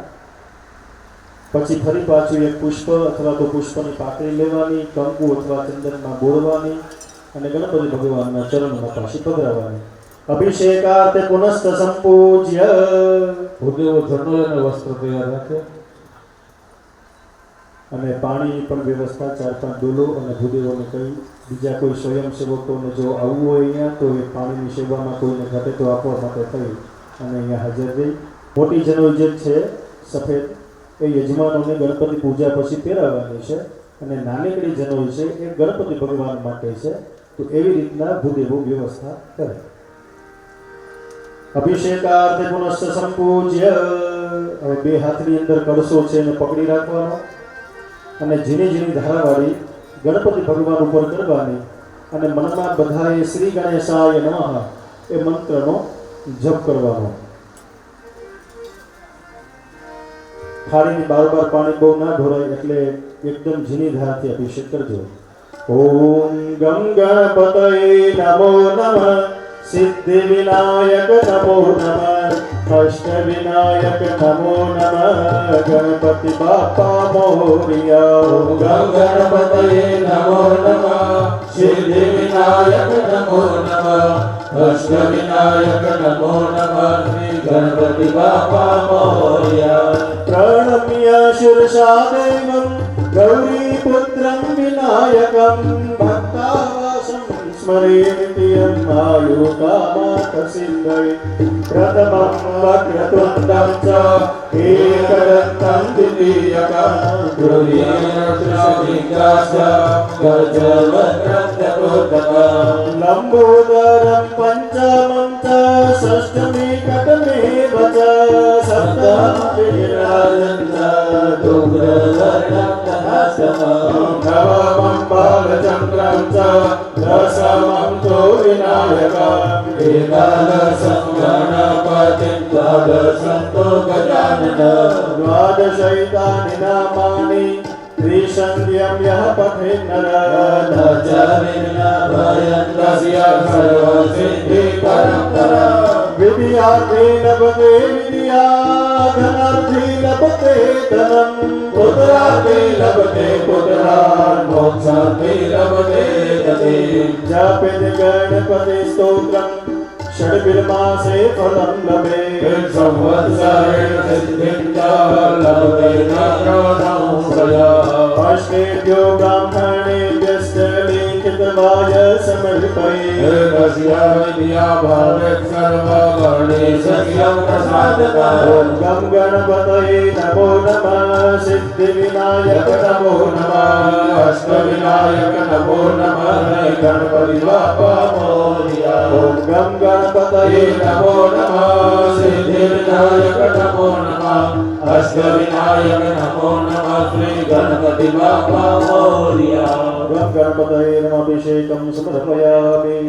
પછી ફરી પાછું એક પુષ્પ અથવા તો પુષ્પની પાકડી લેવાની, કંકુ અથવા ચંદનમાં બોળવાની અને ગણપતિ ભગવાનના ચરણમાં પાછી પધરાવવાની. અભિષેકાર્થે પુનસ્ત સંપૂજ્ય ભૂદેવો જનોય અને વસ્ત્ર તૈયાર રાખે અને પાણીની પણ વ્યવસ્થા 4-5 ડોલો અને ભૂદેવોને કહી બીજા કોઈ સ્વયંસેવકોને જો આવવું હોય અહીંયા તો એ પાણીની સેવામાં કોઈને ઘટે તો આપવા માટે થઈ અને અહીંયા હાજર રહી. મોટી જનોઈ જે છે સફેદ એ યજમાનોને ગણપતિ પૂજા પછી પહેરાવવાની છે અને નાનકડી જનોઈ છે એ ગણપતિ ભગવાન માટે છે. તો એવી રીતના ભૂદેવો વ્યવસ્થા કરે. અભિષેકાર્થે પુનશ્ચ સંપૂજ્ય. હવે 2 હાથની અંદર કળશો છે એને પકડી રાખવાનો અને ઝીણી ઝીણી ધારાવાળી ગણપતિ ભગવાન ઉપર કરવાની અને મનમાં બધાએ શ્રી ગણેશાય નમઃ એ મંત્રનો જપ કરવાનો. થાળીની બારોબાર પાણી બહુ ના ઢોળાય એટલે એકદમ ઝીણી ધારાથી અભિષેક કરજો. ઓમ ગમ ગણપતયે નમો નમઃ. સિદ્ધિ વિનાયક નમો નમઃ. અષ્ટ વિનાયક નમો નમઃ. ગણપતિ બાપા મોરિયા. ઓમ ગમ ગણપતયે નમો નમઃ. સિદ્ધિ વિનાયક નમો નમઃ. અષ્ટ વિનાયક નમો નમઃ. શ્રી ગણપતિ બાપા મોરિયા. પ્રણમ્ય શિરસા દેવં ગૌરી પુત્રં વિનાયકં ભક્તાવાસં સ્મરેન્તિયં આયુકામાત સિદ્ધયે. પ્રથમં વક્રતુંડં ચ એકદંतं દ્વિતીયકં તૃતીયં ગજવક્રં ચતુર્થકં લંબોદરં પંચમં ચ ષષ્ઠમી કટમેવ ચ સપ્તમં વિરાજન્ત શુભ્રવર્ણં તથાષ્ટમં નવમં બાલચંદ્રં ચ દશમં તો વિનાયકં એકાદશં ગણપતિં દ્વાદશં તો ગજાનન દ્વાદશૈતાનિ નામાનિ ત્રિસંધ્યં યઃ પઠેન્ નરઃ ન ચ વિઘ્નભયં તસ્ય સર્વસિદ્ધિકરં પરં વિદ્યાર્થે લભતે વિદ્યા ધનાર્થે લભતે ધનમ પુત્રાર્થે લભતે પુત્રાન મોક્ષાર્થે લભતે ગતિં જપેત ગણપતિ સ્તોત્રમ ષડ્ભિર્માસે ફલં લભે સંવત્સરેણ સિદ્ધિં ચ લભતે ન સંશયઃ અષ્ટેભ્યો બ્રાહ્મણેભ્યશ્ચ લિખિતવાય સમર્પયે તસ્ય વિદ્યાભાવેત સર્વવર્ણેષસ્યં પ્રસાદકં ઓમ ગમ ગણપતયે નમો નમઃ. સિદ્ધિ વિનાયક નમો નમઃ. અષ્ટવિનાયક નમો નમઃ ગણપતિ બાપા મોરિયા. ઓમ ગમ ગણપતયે નમો નમઃ સિદ્ધિવિનાયક નમો નમઃ અષ્ટવિનાયક નમો નમઃ શ્રી ગણપતિ બાપા મોરિયા. ગમ ગણપતયે નમઃ. અભિષેકં સમર્પયામિ.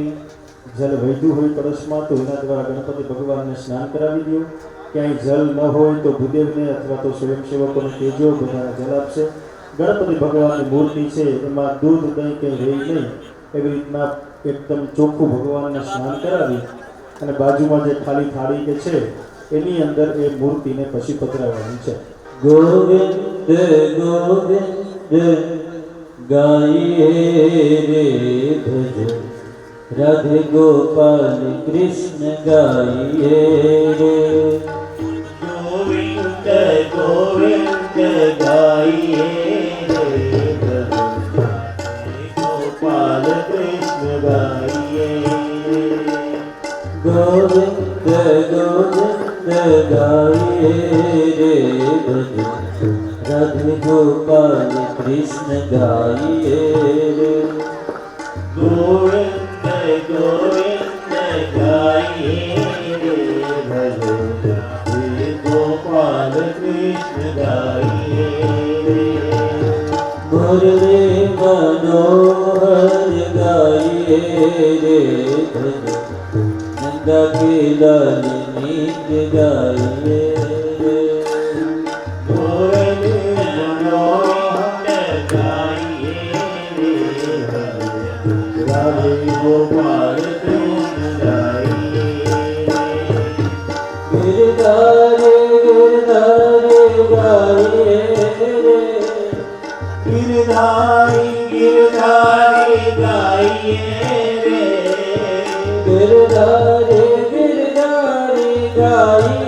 જલ વહેતું હોય કળશમાં તો એના દ્વારા ગણપતિ ભગવાનને સ્નાન કરાવી દો. ક્યાંય જલ ન હોય તો ભૂદેવને અથવા તો સ્વયંસેવકોને કહેજો, બધાને જલ આપશે. ગણપતિ ભગવાનની મૂર્તિ છે એમાં દૂધ દહીં કંઈ રહે નહીં એવી રીતના એકદમ ચોખ્ખું ભગવાનને સ્નાન કરાવી અને બાજુમાં જે ખાલી થાળી કે છે એની અંદર એ મૂર્તિને પછી પધરાવવાની છે. ગોવિંદ ગોવિંદ ગાઈએ રે ભજ રાધે ગોપાલ કૃષ્ણ ગાઈએ રે. ગોવિંદ ગોવિંદ ગાઈએ રે ગોપાલ કૃષ્ણ ગાઈએ. ગોવિંદ ગોવિંદ ગાઈએ રે ભજ રાધે ગોપાલ કૃષ્ણ ગાઈએ રે. ગોવિંદ ગોવિંદ ગાઈએ રે ભજો હે ગોપાલ કૃષ્ણ ગાઈએ રે. મુરલી મનોહર ગાઈએ રે ભજ નંદા કે લાલ નીત ગાઈએ રે. મુરલી મનોહર ગાઈએ રે ભજો રાધે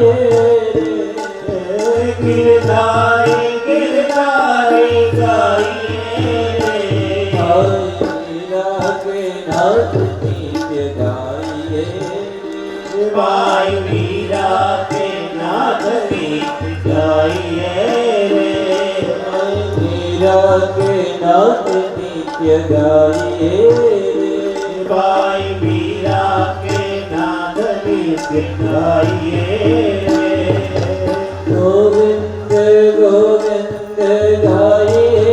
ગાઈએ ગિરધારી ગિરધારી ગાઈએ મીરા કે નાથ નિત્ય ગાઈએ ભાઈ મીરા કે નાથ ગીત ગાઈએ મીરા કે નાથ નિત્ય ગાઈએ ભાઈ મીરા કે નાથ ગીત ગાઈએ ગોવિંદ ગોવિંદ ગાઈએ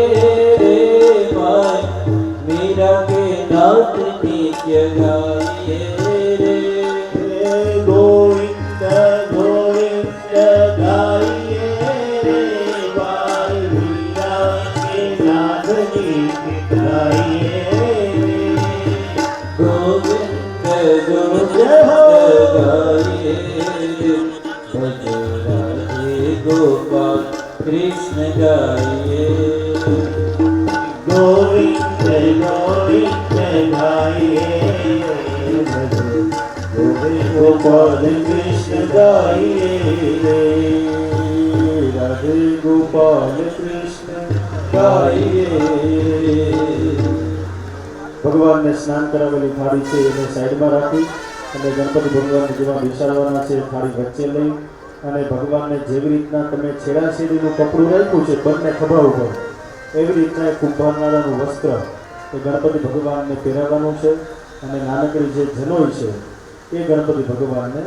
રે માય મીરા કે નાથ નિત્ય ગાઈએ રે ગોવિંદ ગોવિંદ ગાઈએ ભાઈ મીરા કે નાથ ગીત ગાઈએ ગોવિંદ ગોવિંદ ગાઈએ ભજ રાધે ગોપાલ કૃષ્ણ ગાઈએ ગોવિંદ ગોવિંદ ગાઈએ ગોવિંદ ગોપાલ કૃષ્ણ ગાઈએ રાધે ગોપાલ કૃષ્ણ ગાઈએ. ભગવાનને સ્નાન કરાવેલી થાળી છે એને સાઈડમાં રાખી અને ગણપતિ ભગવાનને જેવા બેસાડવાના છે થાળી વચ્ચે લઈ અને ભગવાનને જેવી રીતના તમે છેડાછેડીનું કપડું રાખ્યું છે બંને ખભા ઉપર એવી રીતના એક કુંભારનારાનું વસ્ત્ર એ ગણપતિ ભગવાનને પહેરાવવાનું છે અને નાનકડી જે જનોઈ છે એ ગણપતિ ભગવાનને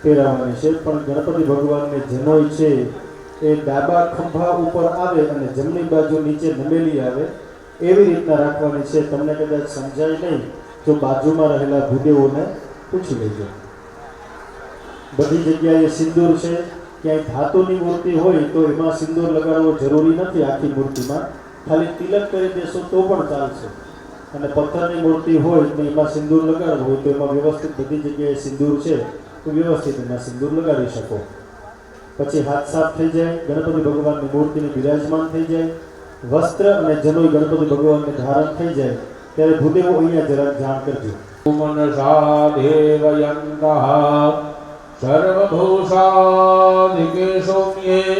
પહેરાવવાની છે. પણ ગણપતિ ભગવાનને જનોઈ છે એ ડાબા ખંભા ઉપર આવે અને જમણી બાજુ નીચે નમેલી આવે એવી રીતના રાખવાની છે. તમને કદાચ સમજાય નહીં તો બાજુમાં રહેલા ભૂદેવોને પૂછી લેજો. બધી જગ્યાએ સિંદૂર છે, ક્યાંય ધાતુની મૂર્તિ હોય તો એમાં સિંદૂર લગાડવો જરૂરી નથી. આખી મૂર્તિમાં ખાલી તિલક કરી દેશો તો પણ ચાલશે. અને પથ્થરની મૂર્તિ હોય તો એમાં સિંદૂર લગાડવું હોય તો એમાં વ્યવસ્થિત બધી જગ્યાએ સિંદૂર છે તો વ્યવસ્થિત એમાં સિંદૂર લગાડી શકો. પછી હાથ સાફ થઈ જાય, ગણપતિ ભગવાનની મૂર્તિની બિરાજમાન થઈ જાય, વસ્ત્ર અને જનોઈ ગણપતિ ભગવાનને ધારણ થઈ જાય ત્યારે ભૂદેવો અહીંયા જરાક જાણ કરજો. મનસા દેવયંતઃ સર્વભૂષાધિકે સૌમ્યે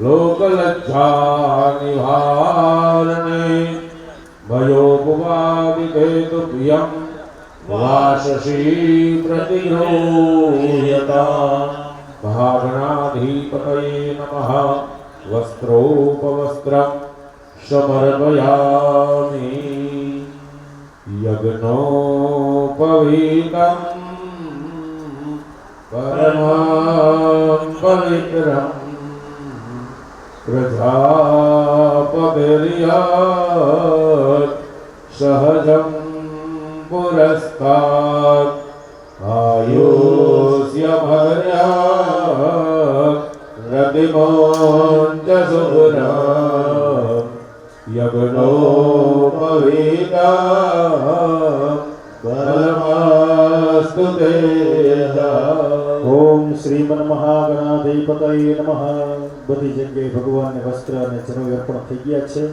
લોકલજ્જા નિવારણે ભયોપવાદિતેતુભ્યં વાસસી પ્રતિગૃહ્યતા ભાગણાધિપતયે નમઃ વસ્ત્રોપવસ્ત્રં સમર્પયામિ યજ્ઞોપવીતં પરમં પવિત્રં પ્રજાપતિર્યાત સહજં પુરસ્તાદ આયુષ્યમર્યાત રતિમોંચ શુભ્રં યજ્ઞોપવીતા પરમાસ્તુ તે. ઓમ શ્રીમન મહાગણાધિપતયે નમઃ. બધી જગ્યાએ ભગવાનને વસ્ત્ર અને જનોઈ અર્પણ થઈ ગયા છે.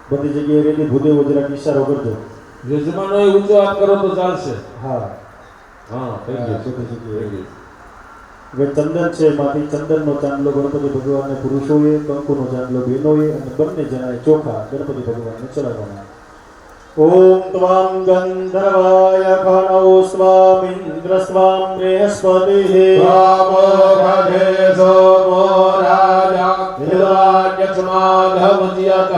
બધી જગ્યાએ રેડી ભૂદેવો જરાક ઈશારો કરજો. યજમાનો ઊંચો હાથ કરો તો ચાલશે. હા હા થઈ ગયું. બધી જગ્યાએ હવે ચંદન છે, એમાંથી ચંદનનો ચાંદલો ગણપતિ ભગવાનને પુરુષોએ, કંકુનો ચાંદલો બહેનોએ અને બંને જણાએ ચોખા ગણપતિ ભગવાનને ચડાવવાના. ઓમ ત્વાં ગંધર્વાય ખણૌ સ્વામિન્દ્ર સ્વામ બૃહસ્પતિઃ રામોઘે સોમો રાજા નિર્વાણ્યક્ષમાધમજ્યત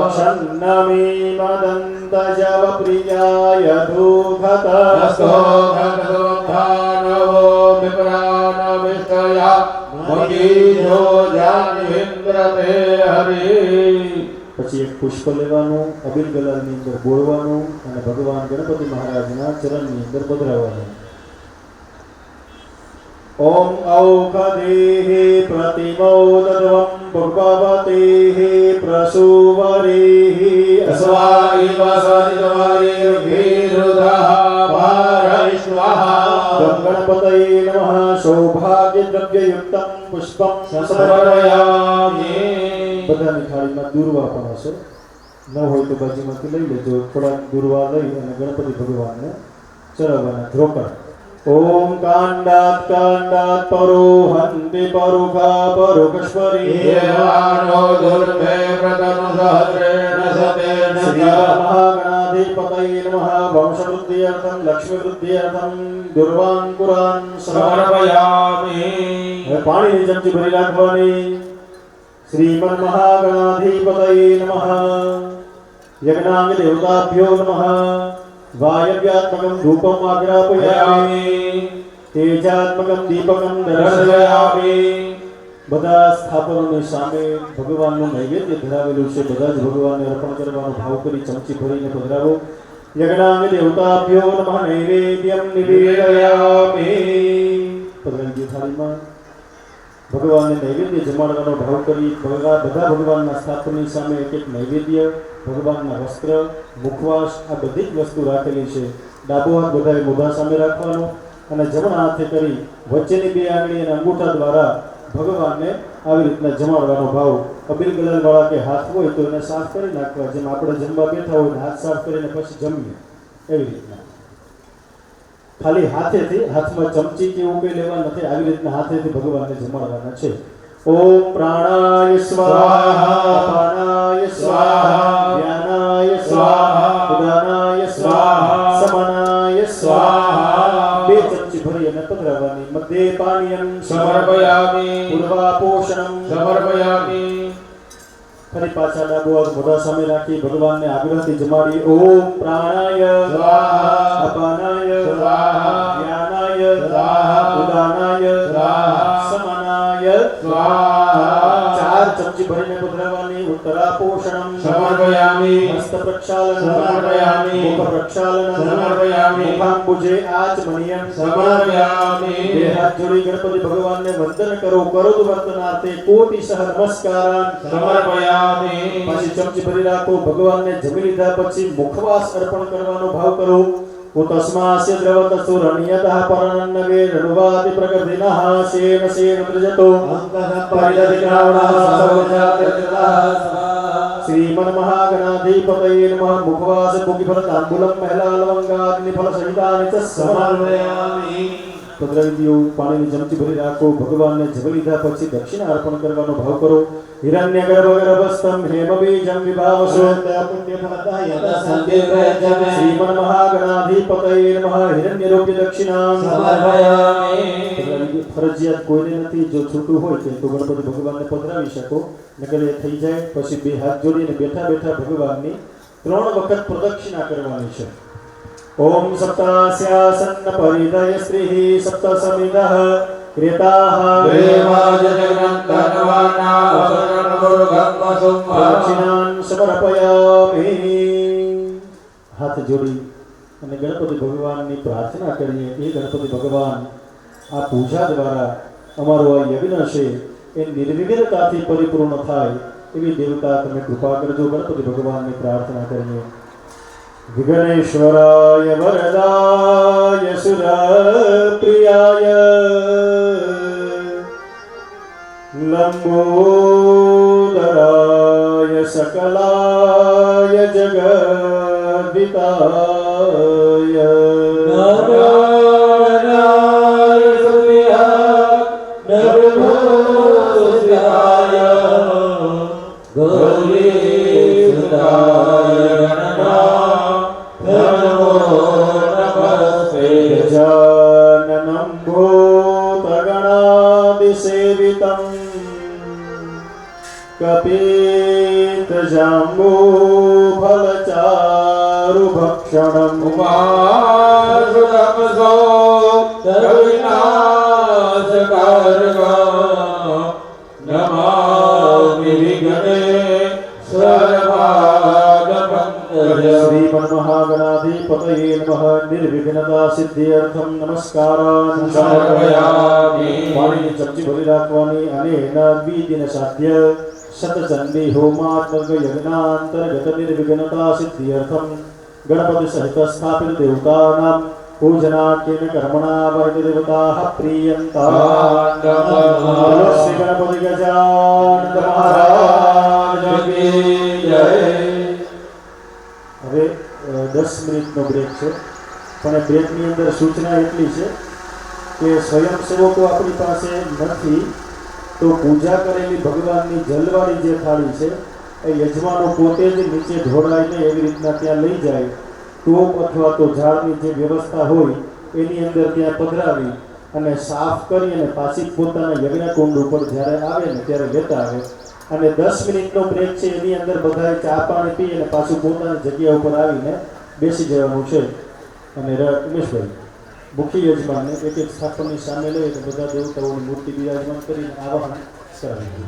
ક્ષન્નમી મદંતજવ પ્રિયાય ધૂખત સ્તોઘનસોધાનવો વિપ્રાણવિષ્ટયા મગીજો જાન્વિન્દ્ર તે હરિ. પછી એક પુષ્પ લેવાનું, અબીલ ગલાલની અંદર બોળવાનું અને ભગવાન ગણપતિ મહારાજના ચરણની અંદર પધરાવવાનું. ઓમ ઔષધેઃ પ્રતિમોદત્વં ભગવતેઃ પ્રસુવરેઃ સ્વાઈવ સરિતવરીર્ભીરુધઃ ભારવિશ્વઃ ગણપતયે નમઃ. સૌભાગ્યદ્રવ્યયુક્તં પુષ્પં સમર્પયામિ. બધાની થાળીમાં દુર્વા પણ હશે, ન હોય તો બાજુમાંથી લઈ લેજો. થોડા દુર્વા લઈ અને ગણપતિ ભગવાનને ચડાવવાના. ધ્રોકડ ઓમ કાંડાત કાંડાત પરો હંતિ પરુખા પરુકશ્વરી એવાનો દુર્ભે પ્રતનુ સહસ્રેણ સતેન શ્રી મહાગણાધિપતયે નમઃ વંશવૃદ્ધ્યર્થં લક્ષ્મીવૃદ્ધ્યર્થં દુર્વાંકુરાન સમર્પયામિ. હવે પાણીની ચમચી ભરી રાખવાની. શ્રીમન મહાગણાધિપતયે નમઃ યજ્ઞાંગ દેવતાભ્યો નમઃ વાયવ્યાત્મકં ધૂપમ આગ્રાપયામિ તેજાત્મકં દીપકં દર્શયામિ. બધા સ્થાપનોની સામે ભગવાનનું નૈવેદ્ય ધરાવેલું છે. બધા જ ભગવાનને અર્પણ કરવાનો ભાવ કરી ચમચી ભરીને પધરાવો. યજ્ઞાંગ દેવતાભ્યો નમઃ નૈવેદ્યમ નિવેદયામિ. પધરાવી થાળીમાં ભગવાનને નૈવેદ્ય જમાડવાનો ભાવ કરી બધા ભગવાનના સ્થાપનની સામે એક એક નૈવેદ્ય, ભગવાનના વસ્ત્ર, મુખવાસ આ બધી જ વસ્તુ રાખેલી છે. ડાબો હાથ બધાએ મોઢા સામે રાખવાનો અને જમણા હાથે કરી વચ્ચેની બે આંગળી અને અંગૂઠા દ્વારા ભગવાનને આવી રીતના જમાડવાનો ભાવ. અબીલ ગલાલવાળા કે હાથ હોય તો એને સાફ કરી નાખવા, જેમ આપણે જમવા બેઠા હોય હાથ સાફ કરીને પછી જમીએ એવી રીતના. ખાલી હાથેથી, હાથમાં ચમચી કે એવું કંઈ લેવા નથી, આવી રીતના હાથેથી ભગવાનને જમાડવાના છે. ઓમ પ્રાણાય સ્વાહા, અપાનાય સ્વાહા, વ્યાનાય સ્વાહા, ઉદાનાય સ્વાહા, સમાનાય સ્વાહા. બે ચમચી ભરી અને પધરાવવાની. મધ્યે પાનીયમ સમર્પયામિ. પૂર્વાપોષણમ સમર્પયામિ. ફરી પાછા ડાબો હાથ મોઢા સામે રાખી ભગવાનને આગ્રહથી જમાડી. ઓમ પ્રાણાય સ્વાહા, અપાનાય સ્વાહા, વ્યાનાય સ્વાહા, ઉદાનાય સ્વાહા, સમાનાય સ્વાહા. ચાર ચમચી ભરીને પધરાવવાની. ઉત્તરાપોષણમ સમર્પયામિ. હસ્ત પ્રક્ષાલન સમર્પયામિ. મુખ પ્રક્ષાલન સમર્પયામિ. મુખાંબુજે આચમનીયમ સમર્પયામિ. બે હાથ જોડી ગણપતિ ભગવાનને વંદન કરો. કરોતુ વર્તનાર્થે કોટિસહ નમસ્કારાન સમર્પયામિ. પછી ચમચી ભરી રાખો. ભગવાનને જમી લીધા પછી મુખવાસ અર્પણ કરવાનો ભાવ કરો. ઉતસ્માસ્ય દ્રવત સુરણ્યતઃ પરનન્નગે રણુવાતિ પ્રકૃતિનઃ શેન શેન ત્રજતો શ્રીમન મહાગણાધિપતયે નમઃ. મુખવાસ મુખીફળ તાંબૂલમ મહેલા લવંગાગ્નિફળ સહિતાનિ ચ સમર્પયામિ. પધરાવી પાણીની ચમચી ભરી રાખો. ભગવાનને જમી લીધા પછી દક્ષિણા અર્પણ કરવાનો ભાવ કરો. હિરણ્યગર્ભગર્ભસ્તમ હેમબીજમ વિભાવસો શ્રીમન મહાગણાધિપતયે નમઃ. હિરણ્યરૂપ્ય દક્ષિણાં સમર્પયામિ. ફરજિયાત કોઈને નથી, જો છૂટું હોય કે તો ગણપતિ ભગવાનને પધરાવી શકો. નકર એ થઈ જાય પછી બે હાથ જોડીને બેઠા બેઠા ભગવાનની 3 વખત પ્રદક્ષિણા કરવાની છે. ઓમ સપ્તાસ્યાસન્ન પરિદય સ્ત્રીઃ સપ્ત સમિદઃ ક્રેતાઃ દેવાજ જગન્તનવાના વસનન મુર્ગમ સુમ્મા. દક્ષિણાન સમર્પયામિ. હાથ જોડી અને ગણપતિ ભગવાનની પ્રાર્થના કરીએ કે ગણપતિ ભગવાન આ પૂજા દ્વારા અમારો આ યજ્ઞ છે એ નિર્વિઘ્નતાથી પરિપૂર્ણ થાય એવી દેવતા તમે કૃપા કરજો. ગણપતિ ભગવાનની પ્રાર્થના કરીએ. વિઘ્નેશ્વરાય વરદાય સુરપ્રિયાય લંબોદરાય સકલાય જગદ્વિતાય નારાયણ સુર્યા નર્મોદયાય ગૌરી સુદાય ગણના ગજાનनं ભૂતગણાदिसेवितं कपितजाम्बूफलचारुभक्षणम् ઉમાસુતમસો કવિનાશકારકા નમામિ વિઘ્નેશ્વરપાદપંકજં. શ્રીમન મહાગણાધિપતયે નમઃ. નિર્વિઘ્નતા સિદ્ધ્યર્થમ નમસ્કારાન સમર્પયામિ. પાણીની ચમચી ભરી રાખવાની અને એના દ્વિદિન સાધ્ય શતચંડી હોમાત્મક યજ્ઞાંતર્ગત નિર્વિઘ્નતા સિદ્ધ્યર્થમ ગણપતિ સહિત સ્થાપિત દેવતાનાં પૂજનાખ્યેન કર્મણા વર્ત દેવતાઃ પ્રિયંતા. બોલો શ્રી ગણપતિ ગજાનન મહારાજ કી જય. હવે 10 મિનિટનો બ્રેક છે, પણ એ બ્રેકની અંદર સૂચના એટલી છે કે સ્વયંસેવકો આપણી પાસે નથી તો પૂજા કરેલી ભગવાનની જલવાળી જે થાળી છે એ યજમાનો પોતે જ નીચે ઢોળાઈને એવી રીતના ત્યાં લઈ જાય, ટોપ અથવા તો ઝાડની જે વ્યવસ્થા હોય એની અંદર ત્યાં પધરાવી અને સાફ કરી અને પાછી પોતાના યજ્ઞકુંડ ઉપર જ્યારે આવે ને ત્યારે લેતા આવે અને 10 મિનિટનો બ્રેક છે એની અંદર બધાએ ચા પાણી પી અને પાછું પોતાની જગ્યા ઉપર આવીને બેસી જવાનું છે. અને ઉમેશભાઈ મુખ્ય યજમાનને એક એક સ્થાપનની સામે લઈ અને બધા દેવતાઓની મૂર્તિ બિરાજમાન કરીને આવાહન કરાવી.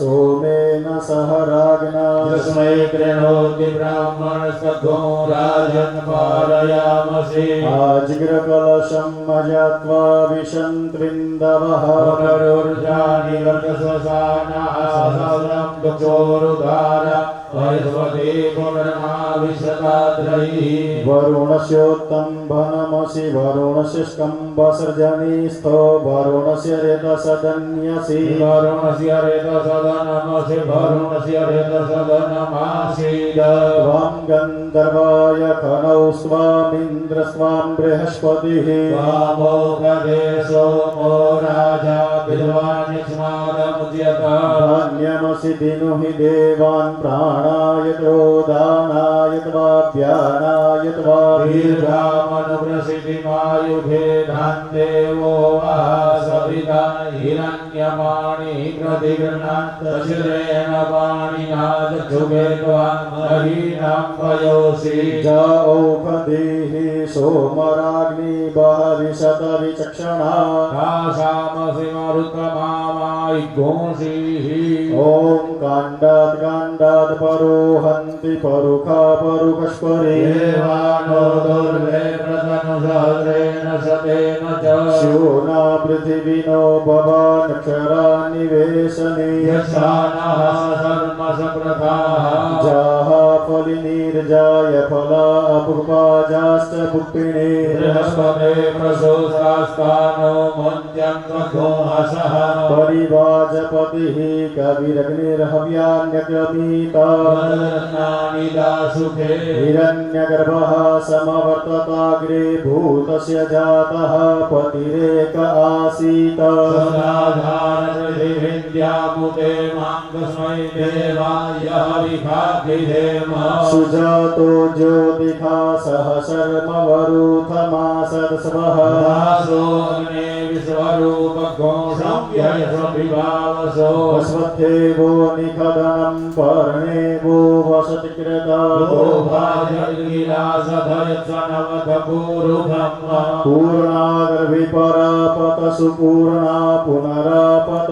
सोमेन सह राज्ञा यस्मै कृणोति ब्राह्मणस्तद्धो राजन् पारयामसि आजिग्रकलशं मज्त्वा विशन्त्रिन्दवः पुनरुर्जानि वर्गस्वसानाः सहस्रं दुक्षोरुदार वैश्वते पुनर्माविशताद्रैः वरुणस्योत्तम्भनमसि वरुणस्य स्कम्भसर्जनीस्थो वरुणस्य रेतसदन्यसि वरुणस्य रेतसदनमसि वरुणस्य रेतसदनमासीद त्वां गन्धर्वाय खनौ स्वामिन्द्र स्वां बृहस्पतिः वामोपदे सोमो राजा विद्वान् यक्ष्मादमुद्यत धान्यमसि दिनुहि देवान् प्राणाय त्रोदानाय त्वाभ्यानाय त्वा दीर्घामनुप्रसिद्धिमायुभे धान् देवो सविता हिरण्यमाणि प्रतिगृह्णात् शिरेण पाणिना चक्षुभे त्वां महीनां पयोसि ज औषधीः सोमराग्नि बहविशत विचक्षणा काशामसि मरुतमामायिघोषीः ॐ काण्डात् परो हन्ति परुखा परुकस्परे देवानो दुर्वे प्रतनुसहस्रेण शतेन च स्योना पृथिविनो भवानक्षरा निवेशने यक्षानः सर्मसप्रथाः जाः फलिनीर्जाय फला अपुपाजाश्च पुष्पिणे बृहस्पते प्रसूतास्तानो मुञ्चन्त्वको असः परिवाजपतिः कविरग्निर्हव्यान्यक्रमीता वदन्नानि दासुखे हिरण्यगर्भः समवर्तताग्रे भूतस्य जातः पतिरेक आसीत् सदाधारपृथिविद्यामुते माङ्गस्मै देवायः विखाद्विधेम सुजातो ज्योतिखा सह शर्मवरुथमासदस्वः दासोऽग्ने विश्वरूपघोषं यशविभावसो वस्वद्धेवो निखदनं पर्णेवो वसतिकृता पूर्णागर्भिपरापत सुपूर्णा पुनरापत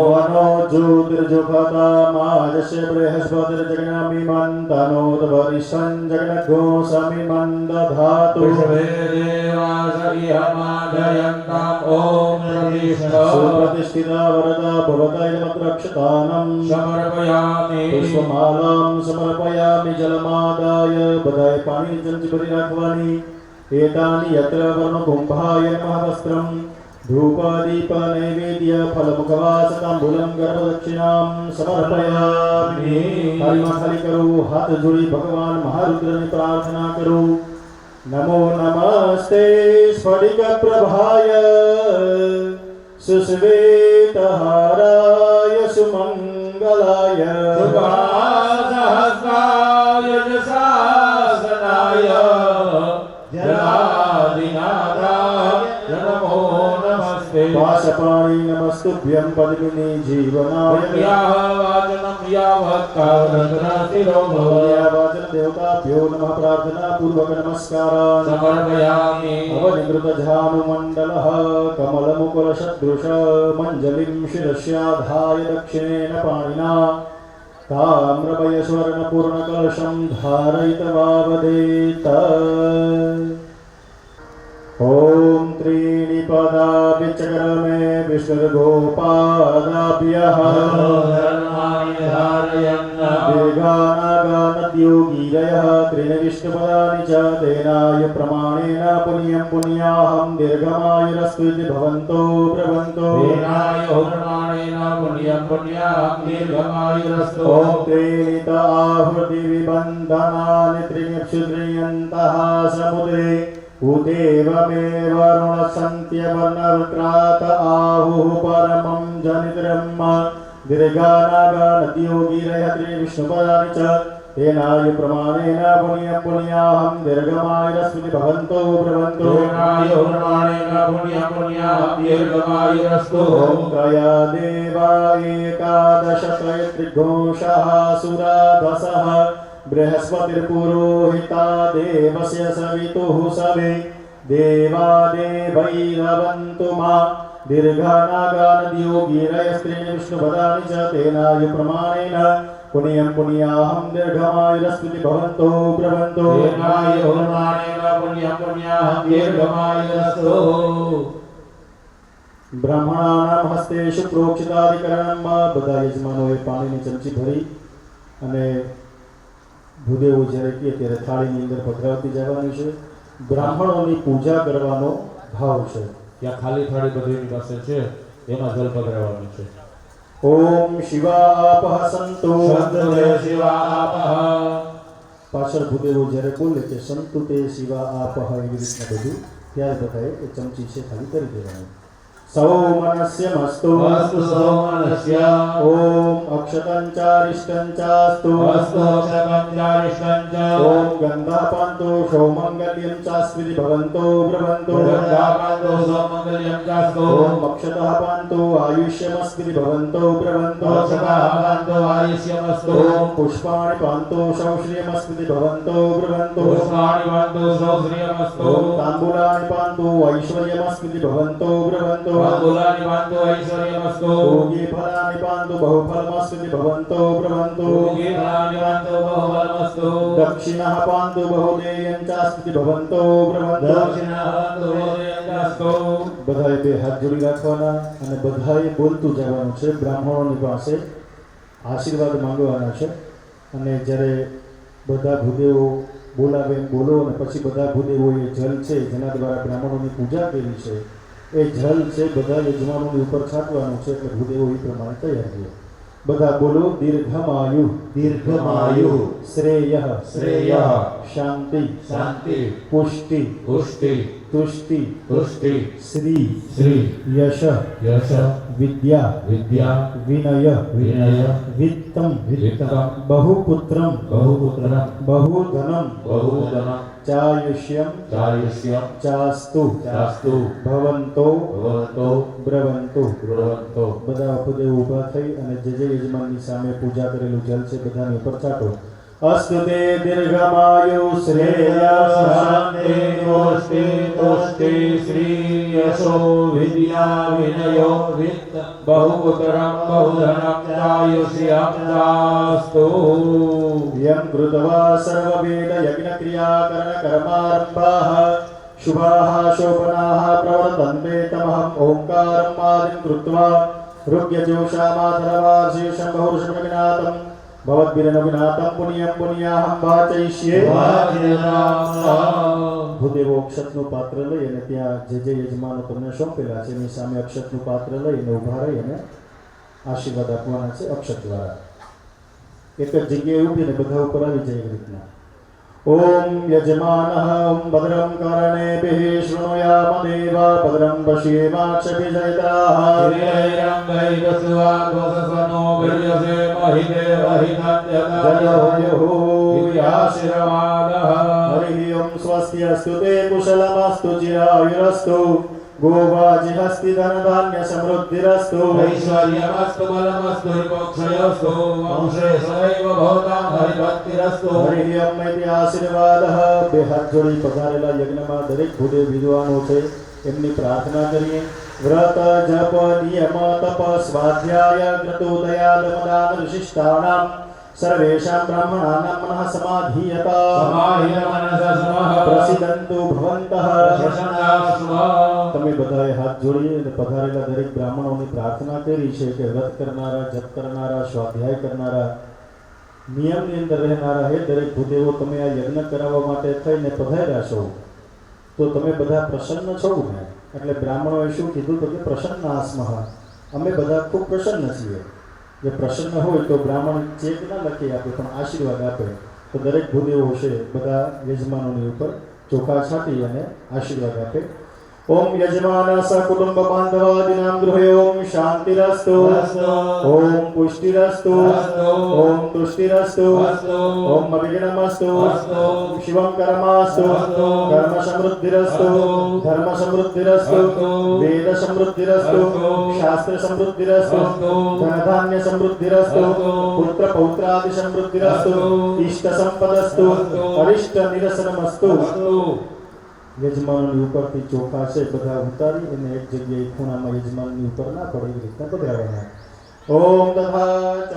वनो ज्योतिर्जुखता माजस्य बृहस्पतिर्जगनमिमन्तनोद्वरिष्ठं जगन्घोषमिमन्दधातु सुप्रतिष्ठिता वरदा भवतैमत्रक्षतानं समर्पयामि पुष्पमालां समर्पयामि जलमादाय बधाई पाणी जंच भरी राखवानी एतानि यत्र वर्णकुंभाय नमः वस्त्रं धूपदीप नैवेद्य फलमुखवासतांबूलं गर्भदक्षिणां समर्पयामि थाली खाली करो हाथ जोड़ी भगवान महारुद्र ने प्रार्थना करो नमो नमस्ते स्फटिक प्रभाय सुश्वेतहाराय सुमंगलाय सहस्राय शासनाय जलादिनाथाय नमो नमस्ते पाशपाणि नमस्तुभ्यं पद्मिनी जीवनाय वाचनं यावत्कावनतिरो भवया वाचन देवताभ्यो नमः प्रार्थना पूर्वक नमस्कारान् समर्पयामि अवनिकृतजानुमण्डलः कमलमुकुलसदृश मञ्जलिं शिरस्याधाय दक्षिणेन पाणिना ताम्रमयस्वर्णपूर्णकलशं धारयित्वा वदेत ॐ त्रीणि पदाभिचक्रमे विष्णुर्गोपादाभ्यः दीर्घानागानद्योगीरयः त्रीणि विष्णुपदानि च तेनाय प्रमाणेन पुण्यं पुण्याहं दीर्घमायुरस्तु इति भवन्तो ब्रवन्तो ॐ त्रीणि त आहुति विबन्धनानि त्रिण्यक्षुद्रियन्तः समुद्रे उदेवमेव ऋणसन्त्यवर्णरुद्रात आहुः परमं जनित्रम् दीर्घानागानद्योगीरयः त्रीणि विष्णुपदानि च तेनाय प्रमाणेन पुण्यं पुण्याहं दीर्घमायुरस्मिति भवन्तो ब्रवन्तो ॐ गया देवा एकादश त्रिघोषः सुरा दशः बृहस्पतिर्पुरोहिता देवस्य सवितुः सवे देवा देवैरवन्तु मा दीर्घानागानद्योगीरयस्त्रीणि विष्णुपदानि च तेनाय प्रमाणेन पुण्यं पुण्याहं दीर्घमायुरस्मिति भवन्तो ब्रवन्तो ब्राह्मणानां हस्तेषु प्रोक्षिताधिकरणं બધા યજમાનોએ પાણીની ચમચી ભરી અને ભૂદેવો જ્યારે કહે ત્યારે થાળીની અંદર પધરાવતી જવાની છે બ્રાહ્મણોની પૂજા કરવાનો ભાવ છે ત્યાં ખાલી થાળી બધીની પાસે છે એમાં જલ પધરાવવાનું છે ઓમ શિવા આપઃ સંતો પાછળ ભૂદેવો જ્યારે બોલે કે સંતુ તે શિવા આપઃ એવી રીતના બધું ત્યારે બધાએ એ ચમચી છે ખાલી કરી દેવાનું सौमनस्य मस्तु अस्तु सौमनस्य ओम अक्षतं चारिष्टं चास्तु अस्तु अक्षतं चारिष्टं च ओम गन्धापान्तो सौमङ्गल्यं चास्विति भवन्तो ब्रवन्तो गन्धापान्तो सौमङ्गल्यं चास्तु ओम अक्षतः पान्तो आयुष्यमस्विति भवन्तो ब्रवन्तो अक्षतः पान्तो आयुष्यमस्तु ओम पुष्पाणि पान्तो सौश्रियमस्विति भवन्तो ब्रवन्तो पुष्पाणि पान्तो सौश्रियमस्तु ओम ताम्बूलानि पान्तो ऐश्वर्यमस्विति भवन्तो ब्रवन्तो బంధులాని బంధు ఐశ్వర్యమస్తు భోగి ఫలాని పాంతు బహుఫలమస్తు భవంతో బ్రవంతు భోగి ఫలాని బంధు బహుఫలమస్తు દક્ષિણઃ પાંતુ બહુદેયં ચાસ્તિ ભવંતો બ્રહ્મંતો દક્ષિણા બંધુ બહુદેયંચાસ્તુ બધાએ બે હાથ જોડી રાખવાના અને બધાએ બોલતું જવાનું છે બ્રાહ્મણોની પાસે આશીર્વાદ માંગવાના છે અને જ્યારે બધા ભૂદેવો બોલાવે એમ બોલો અને પછી બધા ભૂદેવોએ જલ છે જેના દ્વારા બ્રાહ્મણોની પૂજા કરી છે એ જલ છે બધા યજમાનોની ઉપર છાંટવાનું છે એટલે ભૂદેવો એ પ્રમાણે તૈયાર થયો બધા બોલો દીર્ઘમાયુ દીર્ઘમાયુ શ્રેયઃ શ્રેયઃ શાંતિ શાંતિ પુષ્ટિ પુષ્ટિ तुष्टि પુષ્ટિ श्री શ્રી यश યશ विद्या વિદ્યા विनय વિનય वित्तम વિત્તમ बहुपुत्रम બહુપુત્રમ बहुधनम બહુધનમ चायुष्यम ચાયુષ્યમ चास्तु ચાસ્તુ भवन्तो ભવન્તો ब्रवन्तु બ્રુવન્તો બધા પદે ઊભા થઈ અને જે યજમાનની સામે પૂજા કરેલું જલ છે બધાની ઉપર છાંટો અસ્તુ તે દીર્ઘમાયુ શ્રેય શાંતિ પુષ્ટિ પુષ્ટિ શ્રી યશો વિદ્યા વિનયો વિત્ત બહુપુત્રમ બહુધનમ ચાયુષ્યમ ચાસ્તુ यं कृत्वा सर्ववेद यज्ञक्रियाकरण कर्मारम्भाः शुभाः शोभनाः प्रवर्तन्ते तमहम् ओङ्कारम् आदिं कृत्वा ऋग्यजोषामाधरवार्षेषं बहुर्षमविनाथं भवद्भिरनविनाथं पुण्यं पुण्याहं वाचयिष्ये ભૂદેવો અક્ષતનું પાત્ર લઈ અને ત્યાં જે યજમાનો તમને સોંપેલા છે એની સામે અક્ષતનું પાત્ર લઈને ઊભા રહી અને આશીર્વાદ આપવાના છે અક્ષત દ્વારા एक जगह उभी ने બધા ઉપર આવી જાય એ રીતના ओम यजमानः ओम भद्रं कर्णेभिः शृणुयाम देवा भद्रं पश्येमाक्षभिजयताः श्रीरं वैवस्वा गोससनो विर्यसे जयोः महिदेवहितन्यदाशिरवादः हरिः ओम स्वस्ति अस्तु ते कुशलमस्तु चिरायुरस्तु गोवाजिहस्ति धनधान्य समृद्धिरस्तु ऐश्वर्यमस्तु बलमस्तु विपक्षयस्तु वंशे सदैव भवतां हरिभक्तिरस्तु हरिः ओम इति आशीर्वादः બે હાથ જોડી પધારેલા યજ્ઞમાં દરેક ભૂદેવ વિદ્વાનો છે એમની પ્રાર્થના કરીએ વ્રત જપ નિયમ તપ સ્વાધ્યાય ક્રતુદયા દમદાન વિશિષ્ટાનાં सर्वेषां ब्राह्मणानां मनः समाधीयता समाहितमनसस्मः प्रसिद्धन्तु भवन्तः प्रसन्नास्मः તમે બધાએ હાથ જોડી અને પધારેલા દરેક બ્રાહ્મણોની પ્રાર્થના કરી છે કે વ્રત કરનારા જપ કરનારા સ્વાધ્યાય કરનારા નિયમની અંદર રહેનારા હે દરેક ભૂદેવો તમે આ યજ્ઞ કરાવવા માટે થઈને પધાર્યા છો તો તમે બધા પ્રસન્ન છો ને એટલે બ્રાહ્મણોએ શું કીધું તો કે પ્રસન્નાસ્મઃ અમે બધા ખૂબ પ્રસન્ન છીએ જે પ્રસન્ન હોય તો બ્રાહ્મણ ચેક ના લખી આપે પણ આશીર્વાદ આપે તો દરેક ભૂદેવો છે બધા યજમાનોની ઉપર ચોખા છાંટી અને આશીર્વાદ આપે ओम यजमान सकुटुंब बांधवादीनां गृहे ओम शांतिरस्तु ओम पुष्टिरस्तु ओम तुष्टिरस्तु ओम अभिगणमस्तु शिवं कर्मास्तु कर्म समृद्धिरस्तु धर्म समृद्धिरस्तु वेद समृद्धिरस्तु शास्त्र समृद्धिरस्तु धन धान्य समृद्धिरस्तु पुत्र पौत्रादि समृद्धिरस्तु इष्ट संपदस्तु अरिष्ट निरसनमस्तु યજમાનોની ઉપરથી ચોખા છે બધા ઉતારી અને એક જગ્યાએ ખૂણામાં યજમાનની ઉપર ના પડે એવી રીતના પધરાવવાના ઓમ તથા ચ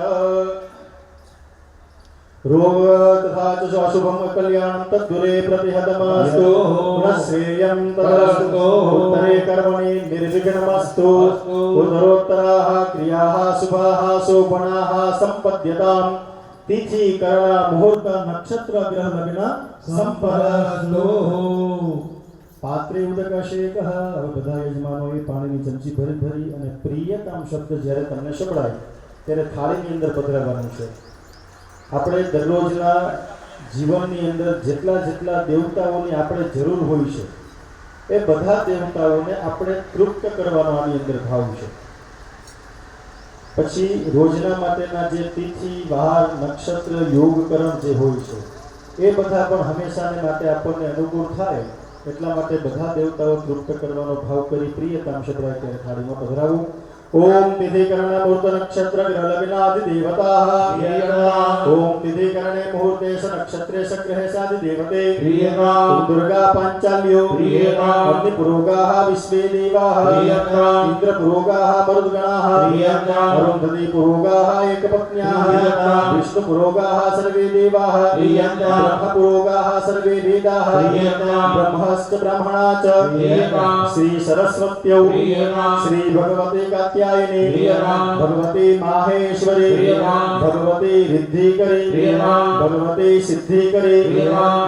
રોગ તથા ચ અશુભમ કલ્યાણમ તદ્દુરે પ્રતિહતમસ્તુ પુનઃશ્રેયં તદસ્તુ ઉત્તરે કર્મણિ નિર્વિઘ્નમસ્તુ ઉત્તરોત્તરાः ક્રિયાः શુભાः શોભનાः સંપદ્યતાम् तिथि करण मुहूर्त नक्षत्र ग्रह लग्न संपदस्तु पात्रे उदकशेकः હવે બધા યજમાનોએ પાણીની ચમચી ભરી અને પ્રિયતમ શબ્દ જ્યારે તમને સંભળાય ત્યારે થાળીની અંદર પધરાવવાનું છે આપણે દરરોજના જીવનની અંદર જેટલા દેવતાઓની આપણે જરૂર હોય છે એ બધા દેવતાઓને આપણે તૃપ્ત કરવાનો આની અંદર ભાવ છે પછી રોજના માટેના જે તિથિ વાર નક્ષત્ર યોગ કર્મ જે હોય છે એ બધા પણ હંમેશાને માટે આપણને અનુકૂળ થાય એટલા માટે બધા દેવતાઓ તૃપ્ત કરવાનો ભાવ કરી પ્રિયતામ શબ્દાય ત્યારે થાળીમાં પધરાવું ओम तिथिकरण मुहूर्त नक्षत्र ग्रह लग्नादि देवताः ओम तिथिकरणे मुहूर्ते स नक्षत्रे स ग्रहे सादि देवते ओम दुर्गा पांचाल्यो अग्निपुरोगाः विश्वे देवाः इंद्रपुरोगाः मरुद्गणाः अरुन्धती पुरोगाः एकपत्न्याः विष्णुपुरोगाः सर्वे देवाः ब्रह्मपुरोगाः सर्वे वेदाः ब्रह्मश्च ब्राह्मणा च श्री सरस्वत्यौ श्री भगवते कात्यायने भगवते माहेश्वरे भगवते रिद्धिकरे भगवते सिद्धिकरे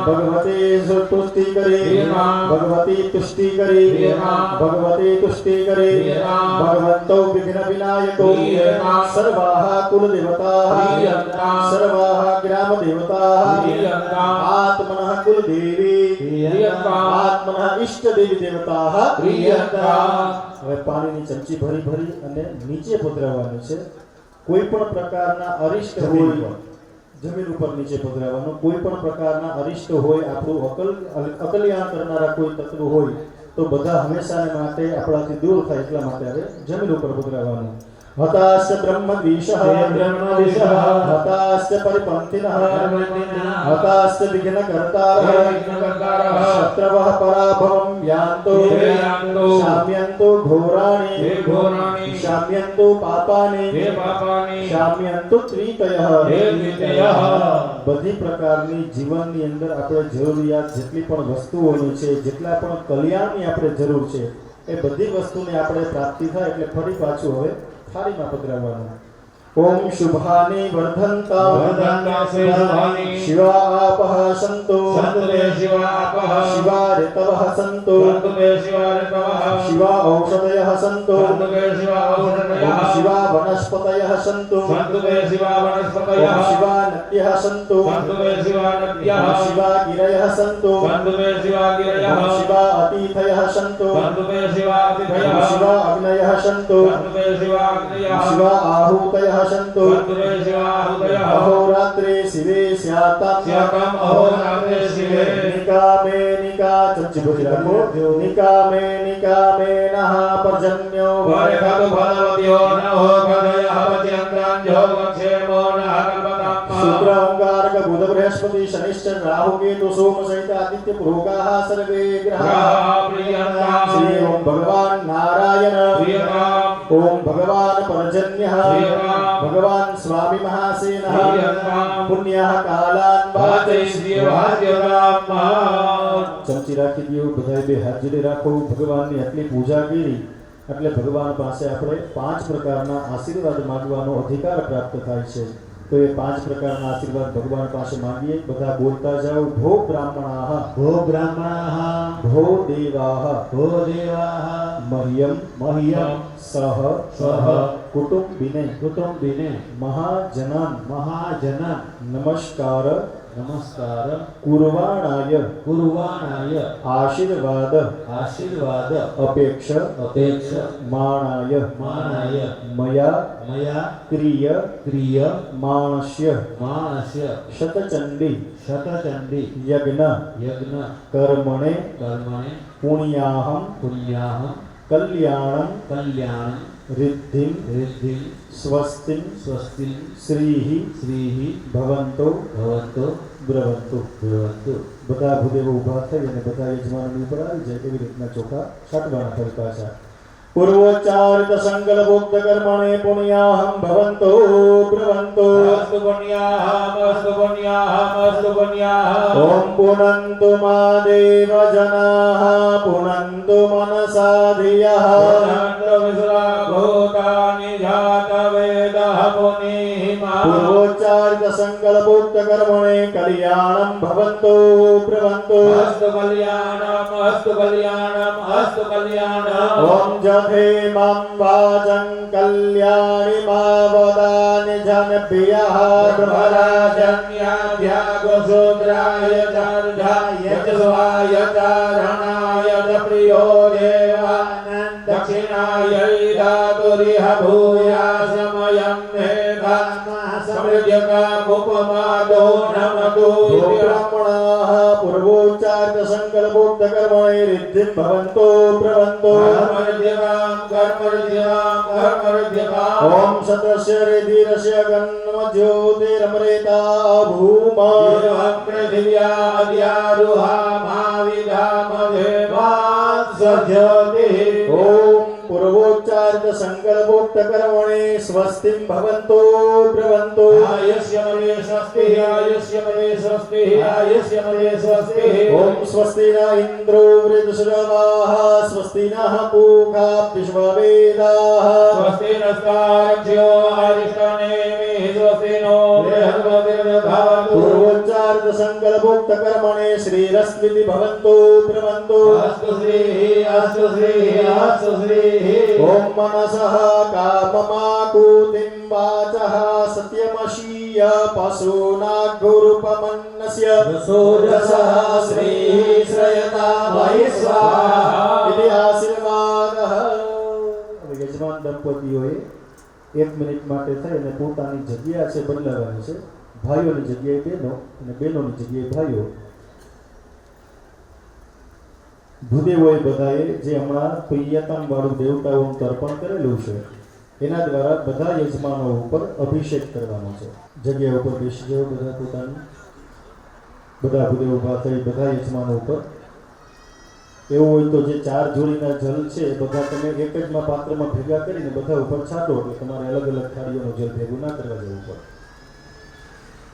भगवते तुष्टिकरे भगवते तुष्टिकरे भगवते तुष्टिकरे भगवन्तौ विघ्न विनायको सर्वाः कुलदेवताः सर्वाः ग्रामदेवताः आत्मनः कुलदेवी आत्मनः इष्टदेवी देवताः હવે પાણીની ચમચી ભરી ભરી અને નીચે પધરાવવાની છે. કોઈ પણ પ્રકારના અરિષ્ટ હોય જમીન ઉપર નીચે પધરાવવાનું. કોઈ પણ પ્રકારના અરિષ્ટ હોય આપણું અકલ્યાણ કરનારા કોઈ તત્વ હોય તો બધા હંમેશાને માટે આપણાથી દૂર થાય એટલા માટે હવે જમીન ઉપર પધરાવવાનું. હતાશ્ચ બ્રહ્મદ્વિષઃ હતાશ્ચ પરિપંથિનઃ હતાશ્ચ વિઘ્નકર્તારઃ શત્રવઃ પરાભવં યાન્તો શામ્યન્તો ઘોરાણિ શામ્યન્તો પાપાનિ શામ્યન્તો ત્રિતયઃ. બધી પ્રકારની જીવનની અંદર આપણે જરૂરિયાત જેટલી પણ વસ્તુઓની છે, જેટલા પણ કલ્યાણની આપણે જરૂર છે, એ બધી વસ્તુની આપણે પ્રાપ્તિ થાય એટલે ફરી પાછું હવે થાળીમાં પધરાવવાનું. ओम शुभानि वर्धन्तां शिवापः सन्तु शिवा ऋतवः सन्तु शिवा औषधयः सन्तु शिवा वनस्पतयः सन्तु शिवा नद्यः सन्तु शिवा गिरयः सन्तु शिवा अतिथयः सन्तु शिवा अग्नयः सन्तु शिवा आहूतयः सन्तु अहोरात्रे शिवे स्यातम् अहोरात्रे शिवे निकामे निका चमची भरी रखो निकामे निकामे नः पर्जन्यो वर्षतु फलवत्यो न हो कदयः पत्यन्ताञ्जो वक्षेमो नः कल्पताम्. शुक्र ओंकारक बुध बृहस्पति शनिश्चर राहु केतु सोम सहित आदित्य पुरोगाः सर्वे ग्रहाः श्री ओम भगवान नारायण ओम भगवान पर्जन्यः भगवान स्वामी महासेनः पुण्यः कालान् चमची राखी दियो. बधाई बे हाथ जोड़ी राखो. भगवाननी आटली पूजा करी એટલે ભગવાન પાસે આપણે 5 પ્રકારના આશીર્વાદ માંગવાનો અધિકાર પ્રાપ્ત થાય છે. તો એ 5 પ્રકારના આશીર્વાદ ભગવાન પાસે માંગીએ. બધા બોલતા જાઓ. ભો બ્રાહ્મણાઃ ભો દેવાઃ મહ્યમ સહ કુટુંબિને મહાજનાન નમસ્કાર कुर्वाणाय आशीर्वाद अपेक्ष माणाय मया क्रिय मानस्य शतचंडी यज्ञ कर्मणे पुण्याहं कल्याणं रिद्धिं स्वस्तिं श्रीः भवन्तो ब्रवन्तु. બધા ભૂદેવો ઊભા થઈ અને બધા યજમાનોની ઉપર આવી જાય એવી રીતના ચોખા છાંટવાના ફરી પાછા. પૂર્વોચ્ચારિત સંકલ્પોક્ત કર્મણે પુણ્યાહં ભવન્તો બ્રવન્તો अस्तु पुण्याहम् ઓમ પુનન્તુ મા દેવ જનાઃ પુનન્તુ મનસા ધિયઃ भूतानि जातवेदः पुनीहिमा पूर्वोच्चारित संकल्पोक्त कर्मणे कल्याणं भवन्तो ब्रवन्तो अस्तु कल्याणम् ओम जथे मम वाचं कल्याणि मा वदानि जनभ्यः ब्रह्मराजन्याभ्यागोशूद्राय चार्धाय च स्वाय चारणाय च प्रियो देवानन्द दक्षिणाय दातुरिह भूयासमयं मेघामः समृद्ध्यकामुपमादो नमतु ब्राह्मणाः पूर्वोच्चारित संकल्पोक्त कर्मणे रिद्धिं भवन्तो ब्रवन्तो कर्मर्ध्यवां कर्मरुद्यता ओम सदस्य रेधिरस्य गन्मज्योतिरमृता भूमा पृथिव्या अद्यारुहा महाविधामधेवात्सज्योतिः ओम पूर्वोच्चारित संकल्पोक्त कर्मणे स्वस्तिं भवन्तो ब्रवन्तो आयुष्य मदे स्वस्तिः आयुष्य मदे स्वस्तिः आयुष्य मदे स्वस्तिः ओम स्वस्ति न इंद्रो वृद्धश्रवाः स्वस्ति नः पूषा विश्ववेदाः स्वस्ति नस्तारक्ष्यो अरिष्टनेमिः स्वस्ति नो बृहस्पतिर्दधातु पूर्वोच्चारित संकल्पोक्त कर्मणे श्रीरस्मिति भवन्तो ब्रवन्तो अस्तु श्रीः अस्तु श्रीः अस्तु श्रीः ओम मनसः काममाकुतिं वाचः सत्यमशीय पशूनाग्गुरुपमन्नस्य रसोरसः श्रीः श्रयता मयि स्वाहा इति आशीर्वादः। હવે યજમાન દંપતીઓએ 1 મિનિટ માટે થઈ અને પોતાની જગ્યા છે બદલાવાની છે, ભાઈઓની જગ્યાએ બહેનો અને બહેનોની જગ્યાએ ભાઈઓ. ભૂદેવોએ બધાએ જે હમણાં પ્રિયતમ વાળું દેવતાઓનું તર્પણ કરેલું છે એના દ્વારા બધા યજમાનો ઉપર અભિષેક કરવાનો છે. જગ્યા ઉપર બેસી જાઓ બધા પોતાની, બધા ભૂદેવ ઊભા થઈ બધા યજમાનો ઉપર. એવું હોય તો જે 4 જોડીના જલ છે એ બધા તમે એક જ પાત્રમાં ભેગા કરીને બધા ઉપર છાંટો, એટલે તમારે અલગ અલગ થાળીઓનું જલ ભેગું ના કરવા જવું પડે.